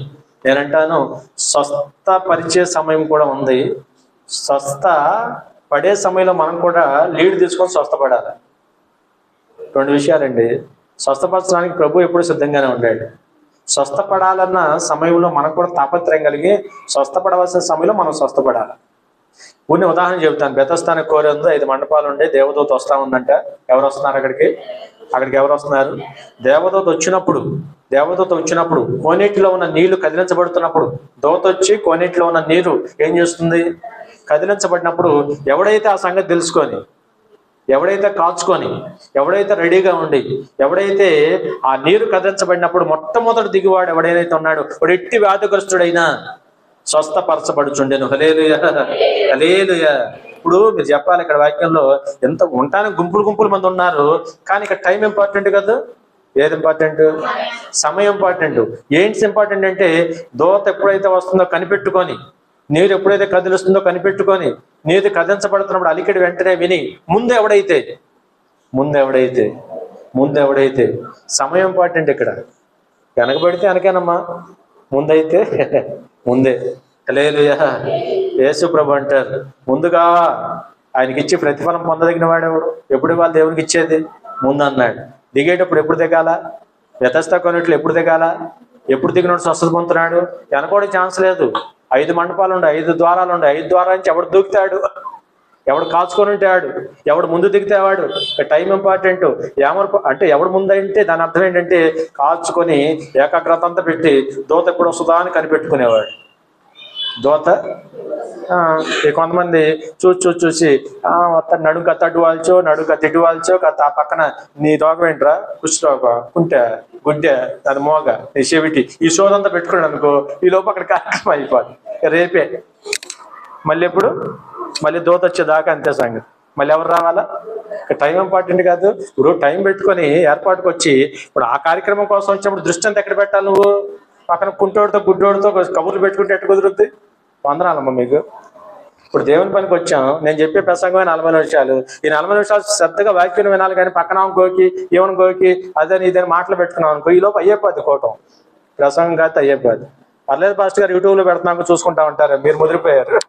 నేనంటాను స్వస్థ పరిచే సమయం కూడా ఉంది. స్వస్థ పడే సమయంలో మనం కూడా లీడ్ తీసుకొని స్వస్థపడాలి. 2 విషయాలండి. స్వస్థపరచడానికి ప్రభు ఎప్పుడు సిద్ధంగానే ఉండాడు. స్వస్థపడాలన్న సమయంలో మనకు కూడా తాపత్రయం కలిగి స్వస్థపడవలసిన సమయంలో మనం స్వస్థపడాలి. కొన్ని ఉదాహరణ చెబుతాను. బెతెస్దా కోరేందు 5 మండపాలు ఉండే. దేవదూత వస్తా ఉందంట. ఎవరు వస్తున్నారు అక్కడికి? ఎవరు వస్తున్నారు? దేవదూత వచ్చినప్పుడు కోనేటిలో ఉన్న నీళ్లు కదిలించబడుతున్నప్పుడు, దూత వచ్చి కోనేటిలో ఉన్న నీరు ఏం చేస్తుంది? కదిలించబడినప్పుడు ఎవడైతే ఆ సంగతి తెలుసుకొని, ఎవడైతే కాచుకొని, ఎవడైతే రెడీగా ఉండి, ఎవడైతే ఆ నీరు కదిలించబడినప్పుడు మొట్టమొదటి దిగువాడు ఎవడైతే ఉన్నాడో వాడు ఎట్టి వ్యాధిగ్రస్తుడైనా స్వస్థపరచబడుచుండెను. హల్లెలూయా, హల్లెలూయా. ఇప్పుడు మీరు చెప్పాలి, ఇక్కడ వాక్యంలో ఎంత ఉంటానికి గుంపులు మంది ఉన్నారు, కానీ ఇక్కడ టైం ఇంపార్టెంట్ కదా. ఏది ఇంపార్టెంట్? సమయం ఇంపార్టెంట్. ఏంటి ఇంపార్టెంట్ అంటే దూత ఎప్పుడైతే వస్తుందో కనిపెట్టుకొని, నీరు ఎప్పుడైతే కదిలిస్తుందో కనిపెట్టుకొని, నీరు కదిలించబడుతున్నప్పుడు అలికిడి వెంటనే విని ముందు ఎవడైతే సమయం ఇంపార్టెంట్. ఇక్కడ వెనకబడితే వెనకేనమ్మా, ముందైతే ముందే. హల్లెలూయా. యేసు ప్రభు అంటారు, ముందుగా ఆయనకి ఇచ్చి ప్రతిఫలం పొందదగిన వాడెవడు? ఎప్పుడు వాళ్ళు దేవునికి ఇచ్చేది? ముందు అన్నాడు. దిగేటప్పుడు ఎప్పుడు దిగాల? బెతెస్దా కొనేట్లు ఎప్పుడు దిగాల? ఎప్పుడు దిగినోడు స్వస్థత పొందుతున్నాడు? వెనకోడే ఛాన్స్ లేదు. 5 మండపాలు ఉండే, 5 ద్వారాలు ఉండే. 5 ద్వారాల నుంచి ఎవడు దూకుతాడు? ఎవడు కాచుకొని ఉంటాడు? ఎవడు ముందు దిగుతావాడు? Time important. అంటే ఎవడు ముందు అంటే దాని అర్థం ఏంటంటే కాచుకొని ఏకాగ్రత అంతా పెట్టి దూత ఎప్పుడు వస్తుందా అని కనిపెట్టుకునేవాడు. దూత కొంతమంది చూసి నడుక తట్టు వాల్చో, నడుక తిట్టు వాల్చో, ఆ పక్కన నీ రోగం ఏంట్రా? కుష్ఠరోగ, కుంటె, గుడ్డె, దాని మోగ, నీ చెవిటి, ఈ సోదంతా పెట్టుకున్నాడు అనుకో, ఈ లోపు అక్కడ కార్యక్రమం అయిపోదు. రేపే మళ్ళీ దూత వచ్చేదాకా అంతే సంగతి. మళ్ళీ ఎవరు రావాలా? టైం ఇంపార్టెంట్ కాదు. ఇప్పుడు టైం పెట్టుకొని ఏర్పాటుకు వచ్చి ఇప్పుడు ఆ కార్యక్రమం కోసం వచ్చినప్పుడు దృష్టి అంతా ఎక్కడ పెట్టాలి? నువ్వు పక్కన కుంటోడితో గుడ్డోడితో కబుర్లు పెట్టుకుంటే ఎట్ట కుదురుద్ది? వందనాలమ్మా మీకు. ఇప్పుడు దేవుని పనికి వచ్చాం, నేను చెప్పే ప్రసంగమే 40 నిమిషాలు. ఈ 40 నిమిషాలు శ్రద్ధగా వాక్యం వినాలి, కానీ పక్కన గోకి ఏమని గోకి అదని ఇదని మాటలు పెట్టుకున్నాం అనుకో, ఈ లోపు అయ్యేపోద్ది కోటం. ప్రసంగం కాదు అయ్యేపోద్ది. పర్లేదు పాస్టర్ గారు యూట్యూబ్లో పెడుతున్నాక చూసుకుంటా ఉంటారు, మీరు ముదిరిపోయారు.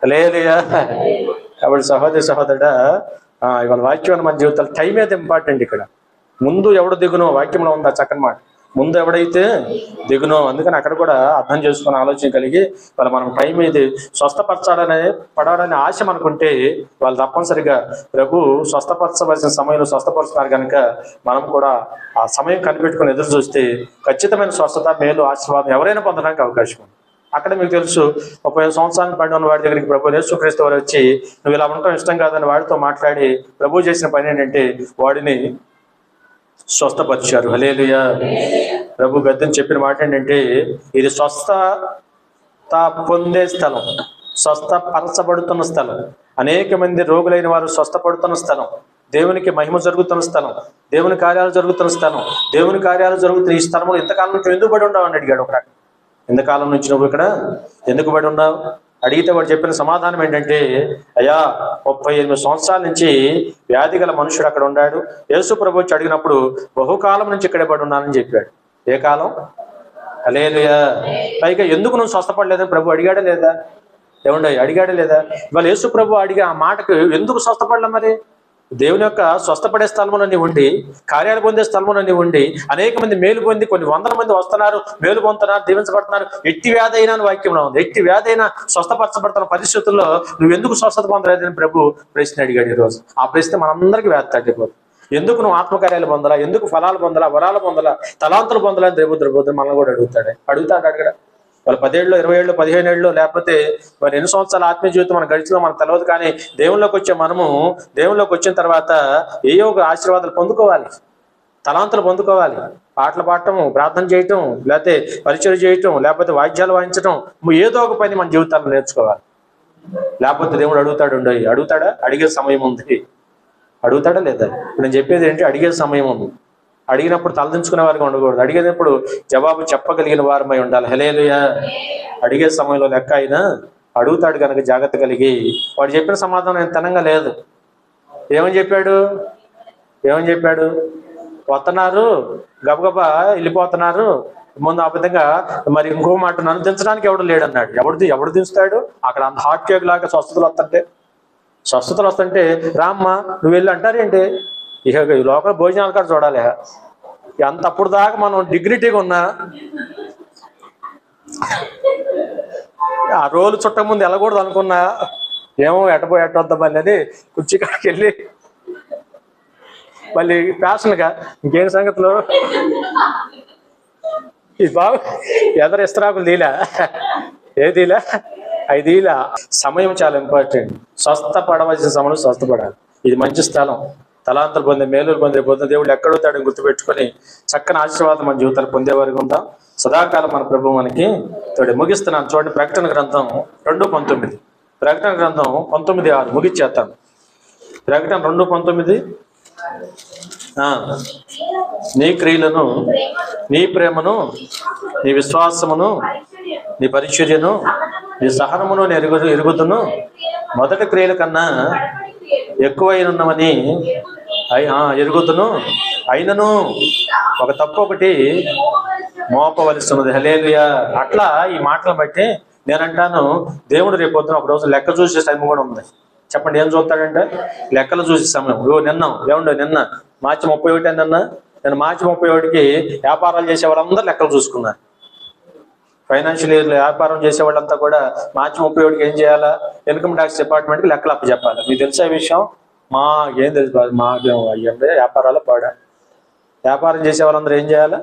లేదుయా. కాబట్టి సహోదరుడా, ఇవాళ వాక్యం మన జీవితాలు టైం అయితే ఇంపార్టెంట్. ఇక్కడ ముందు ఎవడు దిగునో వాక్యంలో ఉంది ఆ చక్కని మాట, ముందు ఎవడైతే దిగునో. అందుకని అక్కడ కూడా అర్థం చేసుకుని ఆలోచన కలిగి వాళ్ళ మనం టైం ఇది పడాలనే ఆశ మనకుంటే వాళ్ళు తప్పనిసరిగా ప్రభు స్వస్థపరచవలసిన సమయంలో స్వస్థపరుస్తున్నారు కనుక మనం కూడా ఆ సమయం కనిపెట్టుకుని ఎదురు చూస్తే ఖచ్చితమైన స్వస్థత, మేలు, ఆశీర్వాదం ఎవరైనా పొందడానికి అవకాశం ఉంది. అక్కడ మీకు తెలుసు 30 సంవత్సరాలు పడిన ఉన్న వాడి దగ్గరికి ప్రభు యేసుక్రీస్తు వారు వచ్చి నువ్వు ఇలా ఉండటం ఇష్టం కాదని వాడితో మాట్లాడి ప్రభు చేసిన పని ఏంటంటే వాడిని స్వస్థపరిచారు. హల్లెలూయా. ప్రభు గద్దని చెప్పిన మాట ఏంటంటే ఇది స్వస్థత పొందే స్థలం, స్వస్థపరచబడుతున్న స్థలం, అనేక మంది రోగులైన వారు స్వస్థపడుతున్న స్థలం, దేవునికి మహిమ జరుగుతున్న స్థలం, దేవుని కార్యాలు జరుగుతున్న స్థలం, దేవుని కార్యాలు జరుగుతున్న ఈ స్థలంలో ఇంతకాలం నుంచి ఎందుకు పడి ఉన్నావు అని అడిగాడు ఒక రకం. ఎంతకాలం నుంచి నువ్వు ఇక్కడ ఎందుకు పడి ఉన్నావు అడిగితే వాడు చెప్పిన సమాధానం ఏంటంటే, అయ్యా 38 సంవత్సరాల నుంచి వ్యాధి గల మనుషుడు అక్కడ ఉన్నాడు. యేసు ప్రభు వచ్చి అడిగినప్పుడు బహుకాలం నుంచి ఇక్కడే పడి ఉన్నానని చెప్పాడు. ఏ కాలం? హల్లెలూయా. పైగా ఎందుకు నువ్వు స్వస్థపడలేదని ప్రభు అడిగాడా లేదా? ఏమండి అడిగాడా లేదా? ఇవాళ యేసు ప్రభు అడిగే ఆ మాటకు ఎందుకు స్వస్థపడలే? మరి దేవుని యొక్క స్వస్థపడే స్థలమునని ఉండి, కార్యాలు పొందే స్థలమునని ఉండి, అనేక మంది మేలు పొంది కొన్ని వందల మంది వస్తున్నారు, మేలు పొందుతున్నారు, దీవించబడుతున్నారు. ఎట్టి వ్యాధి అయినా వాక్యంలో ఉంది. ఎట్టి వ్యాధి అయినా స్వస్థపరచబడుతున్న పరిస్థితుల్లో నువ్వు ఎందుకు స్వస్థత పొందలేదని ప్రభు ప్రశ్న అడిగాడు ఈరోజు. ఆ ప్రశ్న మనందరికీ వ్యాధి తగ్గిపోతుంది. ఎందుకు నువ్వు ఆత్మకార్యాలు పొందాలా, ఎందుకు ఫలాలు పొందాలా, వరాలు పొందాలా, తలాంతులు పొందాలా అని దేవుడు మనల్ని కూడా అడుగుతాడు అడగడా? వాళ్ళు 10 ఏళ్ళు, 20 ఏళ్ళు, 15 ఏళ్ళు, లేకపోతే మరి ఎన్ని సంవత్సరాల ఆత్మీయ జీవితం మన గడిచిలో మనకు తెలియదు. కానీ దేవుళ్ళలోకి వచ్చే మనము దేవుళ్ళలోకి వచ్చిన తర్వాత ఏయో ఒక ఆశీర్వాదాలు పొందుకోవాలి, తలాంతులు పొందుకోవాలి. పాటలు పాడటం, ప్రార్థన చేయటం, లేకపోతే పరిచయం చేయటం, లేకపోతే వాయిద్యాలు వాయించడం, ఏదో ఒక పని మన జీవితాల్లో నేర్చుకోవాలి. లేకపోతే దేవుడు అడుగుతాడా? అడిగే సమయం ఉంది. అడుగుతాడా లేదా? నేను చెప్పేది ఏంటి, అడిగే సమయం ఉంది. అడిగినప్పుడు తలదించుకునే వారికి ఉండకూడదు. అడిగేటప్పుడు జవాబు చెప్పగలిగిన వారమై ఉండాలి. హల్లెలూయా. అడిగే సమయంలో లెక్క అయినా అడుగుతాడు కనుక జాగ్రత్త కలిగి. వాడు చెప్పిన సమాధానం ఎంత తనంగా లేదు. ఏమని చెప్పాడు? వస్తున్నారు, గబగబా వెళ్ళిపోతున్నారు, ముందు ఆ విధంగా మరి ఇంకో మాట నన్ను దించడానికి ఎవడు లేడు అన్నాడు. ఎవడు దించుతాడు? అక్కడ అంత హార్ట్ కేక్ లాగా స్వస్థతలు వస్తుంటే రామ్మా నువ్వు వెళ్ళి అంటారేంటి? ఇక ఈ లోకల్ భోజనాలు కాడ చూడాలి. ఎంత అప్పుడు దాకా మనం డిగ్నిటీగా ఉన్నా ఆ రోలు చుట్టం ముందు వెళ్ళకూడదు అనుకున్నా, ఏమో ఎట్టొద్దాం మళ్ళీ అని కుర్చీ కాడికి వెళ్ళి మళ్ళీ ఫ్యాషన్గా ఇంకేం సంగతులు ఇది బాగు ఎదరు ఇస్తరాకులు తీలా ఐదీలా. సమయం చాలా ఇంపార్టెంట్. స్వస్థపడవలసిన సమయంలో స్వస్థపడాలి. ఇది మంచి స్థలం. తలాంతలు పొందే, మేలులు పొందే దేవుడు ఎక్కడవుతాడని గుర్తుపెట్టుకొని చక్కని ఆశీర్వాదం మన జీవితాలు పొందేవారికి ఉందాం. సదాకాలం మన ప్రభు మనకి తోడు. ముగిస్తున్నాను చూడండి, ప్రకటన గ్రంథం 2:19. ప్రకటన గ్రంథం 19:6 ముగిచ్చేస్తాను. ప్రకటన 2:19. నీ క్రియలను, నీ ప్రేమను, నీ విశ్వాసమును, నీ పరిచర్యను, నీ సహనమును ఎరుగుదును. మొదటి క్రియల కన్నా ఎక్కువైనవని ఎరుగుదును. అయినను ఒక తప్పు ఒకటి మోపవలసి ఉన్నది. హల్లెలూయా. అట్లా ఈ మాటలను బట్టి నేనంటాను, దేవుడు రేపొద్దున ఒక రోజు లెక్క చూసే సమయం కూడా ఉంది. చెప్పండి, ఏం చూస్తాడంటే లెక్కలు చూసే సమయం. నిన్న మార్చి 31 అన్నా, నేను మార్చి 31కి వ్యాపారాలు చేసే వాళ్ళందరూ లెక్కలు చూసుకున్నారు. ఫైనాన్షియల్ ఇయర్లో వ్యాపారం చేసే వాళ్ళంతా కూడా మార్చి 31కి ఏం చేయాలా, ఇన్కమ్ ట్యాక్స్ డిపార్ట్మెంట్కి లెక్కలు అప్పచెప్పాలి. మీకు తెలిసే విషయం? మాకేం తెలుసు, మాకేం అయ్యంటే వ్యాపారాలు పాడా. వ్యాపారం చేసే వాళ్ళందరూ ఏం చేయాలి?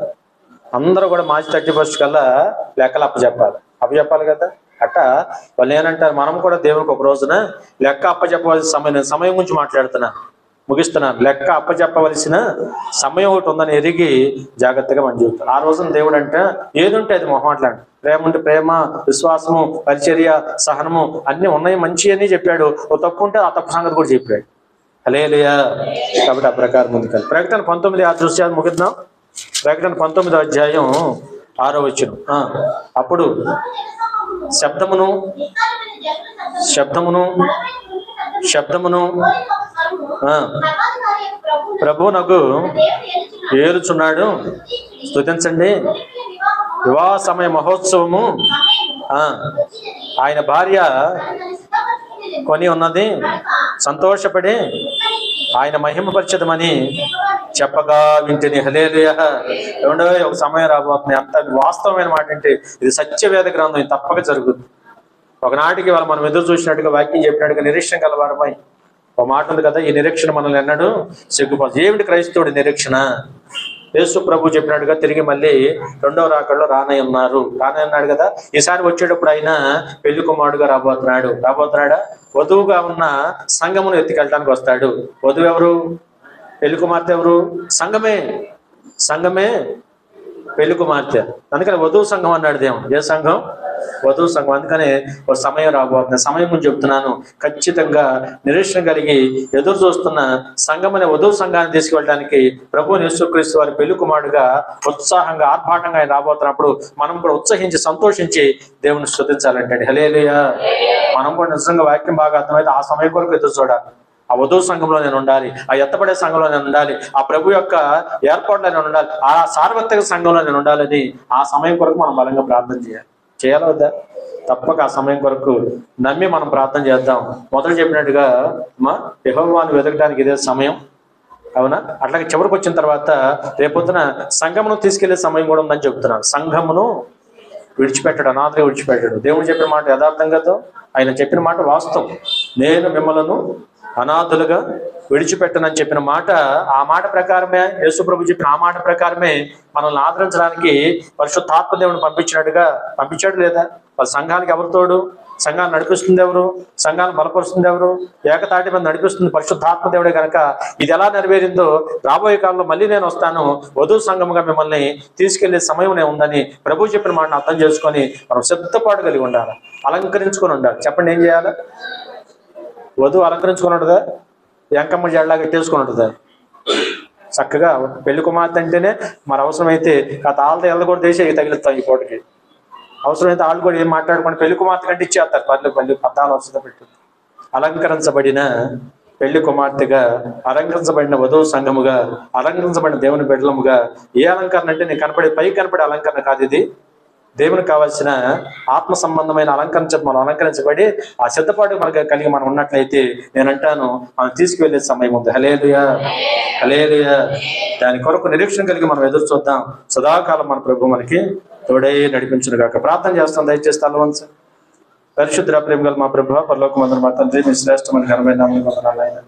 అందరూ కూడా మార్చి 31 కల్లా లెక్కలు అప్పచెప్పాలి కదా. అట్టా వాళ్ళు ఏనంటారు, మనం కూడా దేవునికి ఒక రోజున లెక్క అప్పచెప్పవలసిన సమయం, నేను సమయం గురించి ముగిస్తున్నాను. లెక్క అప్పచెప్పవలసిన సమయం ఒకటి ఉందని ఎరిగి జాగ్రత్తగా మన జీవితం. ఆ రోజున దేవుడు అంటే ఏదుంటే అది మొహమాట్లాడు. ప్రేమ ఉంటే ప్రేమ, విశ్వాసము, పరిచర్య, సహనము అన్నీ ఉన్నాయి, మంచి అని చెప్పాడు. ఓ తప్పు ఉంటే ఆ తప్పు సంగతి కూడా చెప్పాడు. హల్లెలూయా. కాబట్టి ఆ ప్రకారం ముందుకెళ్ళి ప్రకటన 19 ఆ దృశ్యాలు ముగిద్దాం. ప్రకటన 19వ అధ్యాయం 6వ వచనం. అప్పుడు శబ్దమును ప్రభువునకు ఏలుచున్నాడు. స్తుతించండి. వివాహ సమయ మహోత్సవము ఆయన భార్య కొని ఉన్నది. సంతోషపడి ఆయన మహిమపరచదమని చెప్పగా వింటిని. హల్లెలూయా. ఏమండో ఒక సమయం రాబోతుంది. అంత వాస్తవమైన మాట అంటే ఇది సత్యవేద గ్రంథం. ఇది తప్పక జరుగుతుంది. ఒకనాటికి వాళ్ళు మనం ఎదురు చూసినట్టుగా వాక్యం చెప్పినట్టుగా నిరీక్షణ కలవారమై ఒక మాట ఉంది కదా, ఈ నిరీక్షణ మనల్ని ఎన్నడూ సిగ్గుపరచదు. ఏమిటి క్రైస్తవుడి నిరీక్షణ? యేసు ప్రభు చెప్పినట్టుగా తిరిగి మళ్ళీ రెండవ రాకడలో రానయ్యన్నాడు కదా. ఈసారి వచ్చేటప్పుడు ఆయన పెళ్లి కుమారుడుగా రాబోతున్నాడా? వధువుగా ఉన్న సంఘమును ఎత్తికెళ్ళడానికి వస్తాడు. వధువు ఎవరు? పెళ్లి కుమార్తె ఎవరు? సంఘమే పెళ్లి కుమార్తె. అందుకని వధువు సంఘం అన్నాడు దేవుడు. ఏ సంఘం? వధువు సంఘం. అందుకనే ఒక సమయం రాబోతుంది. సమయం గురించి చెప్తున్నాను. ఖచ్చితంగా నిరీక్షణ కలిగి ఎదురు చూస్తున్న సంఘం అనే వధువు సంఘాన్ని తీసుకువెళ్ళడానికి ప్రభువు యేసుక్రీస్తు వారి పెళ్లి కుమారుడుగా ఉత్సాహంగా ఆర్భాటంగా ఆయన రాబోతున్నప్పుడు మనం కూడా ఉత్సహించి సంతోషించి దేవుని స్తుతించాలంటే. హల్లెలూయా. మనం కూడా నిజంగా వాక్యం బాగా అర్థమైతే ఆ సమయం కొరకు ఎదురు చూడాలి. ఆ వధువు సంఘంలో నేను ఉండాలి, ఆ ఎత్తపడే సంఘంలో నేను ఉండాలి, ఆ ప్రభు యొక్క ఏర్పాట్లో నేను ఉండాలి, ఆ సార్వత్రిక సంఘంలో నేను ఉండాలని ఆ సమయం కొరకు మనం బలంగా ప్రార్థన చేయాలి వద్దా? తప్పక ఆ సమయం కొరకు నమ్మి మనం ప్రార్థన చేద్దాం. మొదలు చెప్పినట్టుగా యెహోవాను వెతకడానికి ఇదే సమయం, అవునా? అట్లాగే చివరికి వచ్చిన తర్వాత రేపొద్దున సంఘమును తీసుకెళ్లే సమయం కూడా ఉందని చెప్తున్నాను. సంఘమును విడిచిపెట్టాడు, అనాథగా విడిచిపెట్టాడు. దేవుడు చెప్పిన మాట యథార్థం కదా, ఆయన చెప్పిన మాట వాస్తవం. నేను మిమ్మలను అనాథులుగా విడిచిపెట్టనని చెప్పిన మాట, ఆ మాట ప్రకారమే యేసు ప్రభు చెప్పిన ఆ మాట ప్రకారమే మనల్ని ఆదరించడానికి పరిశుద్ధాత్మ దేవుని పంపించాడు లేదా? వాళ్ళ సంఘానికి ఎవరు తోడు? సంఘాన్ని నడిపిస్తుంది ఎవరు? సంఘాన్ని బలపరుస్తుంది ఎవరు? ఏకతాటి మీద నడిపిస్తుంది పరిశుద్ధాత్మ దేవుడే కనుక ఇది ఎలా నెరవేరిందో రాబోయే కాలంలో మళ్ళీ నేను వస్తాను, వధువు సంఘముగా మిమ్మల్ని తీసుకెళ్లే సమయం ఉందని ప్రభు చెప్పిన మాటను అర్థం చేసుకొని మనం సిద్ధపాటు కలిగి ఉండాలి, అలంకరించుకొని ఉండాలి. చెప్పండి, ఏం చేయాలి? వధువు అలంకరించుకుని ఉంటుందా? ఎంకమ్మ జడలా కట్టేసుకుని ఉంటుందా? చక్కగా పెళ్లి కుమార్తె అంటేనే మరి అవసరమైతే ఆ తాళ్ళతో వెళ్ళకూడదు దేశం తగిలిస్తాం. ఈ పూటకి అవసరమైతే వాళ్ళు కూడా ఏం మాట్లాడుకోండి, పెళ్లి కుమార్తె కంటే ఇచ్చేస్తారు. పల్లె పద్దాలు అవసరం పెట్టి అలంకరించబడిన పెళ్లి కుమార్తెగా, అలంకరించబడిన వధువు సంఘముగా, అలంకరించబడిన దేవుని బిడ్డలముగా. ఏ అలంకరణ అంటే నేను పైకి కనపడే అలంకరణ కాదు. ఇది దేవునికి కావాల్సిన ఆత్మ సంబంధమైన మనం అలంకరించబడి ఆ సిద్ధపాటు మనకు కలిగి మనం ఉన్నట్లయితే నేనంటాను మనం తీసుకువెళ్ళే సమయం ఉంది. హల్లెలూయా. దాని కొరకు నిరీక్షణ కలిగి మనం ఎదురు చూద్దాం. సదాకాలం మన ప్రభు మనకి తోడై నడిపించును గాక. ప్రార్థన చేస్తాం. దయచేసి తలవంచు. పరిశుద్ధ ప్రేమ గల మా ప్రభు పరలోకమందున మా తండ్రి, మీ శ్రేష్టమైన ఘనమైన నామమున వందనాలు.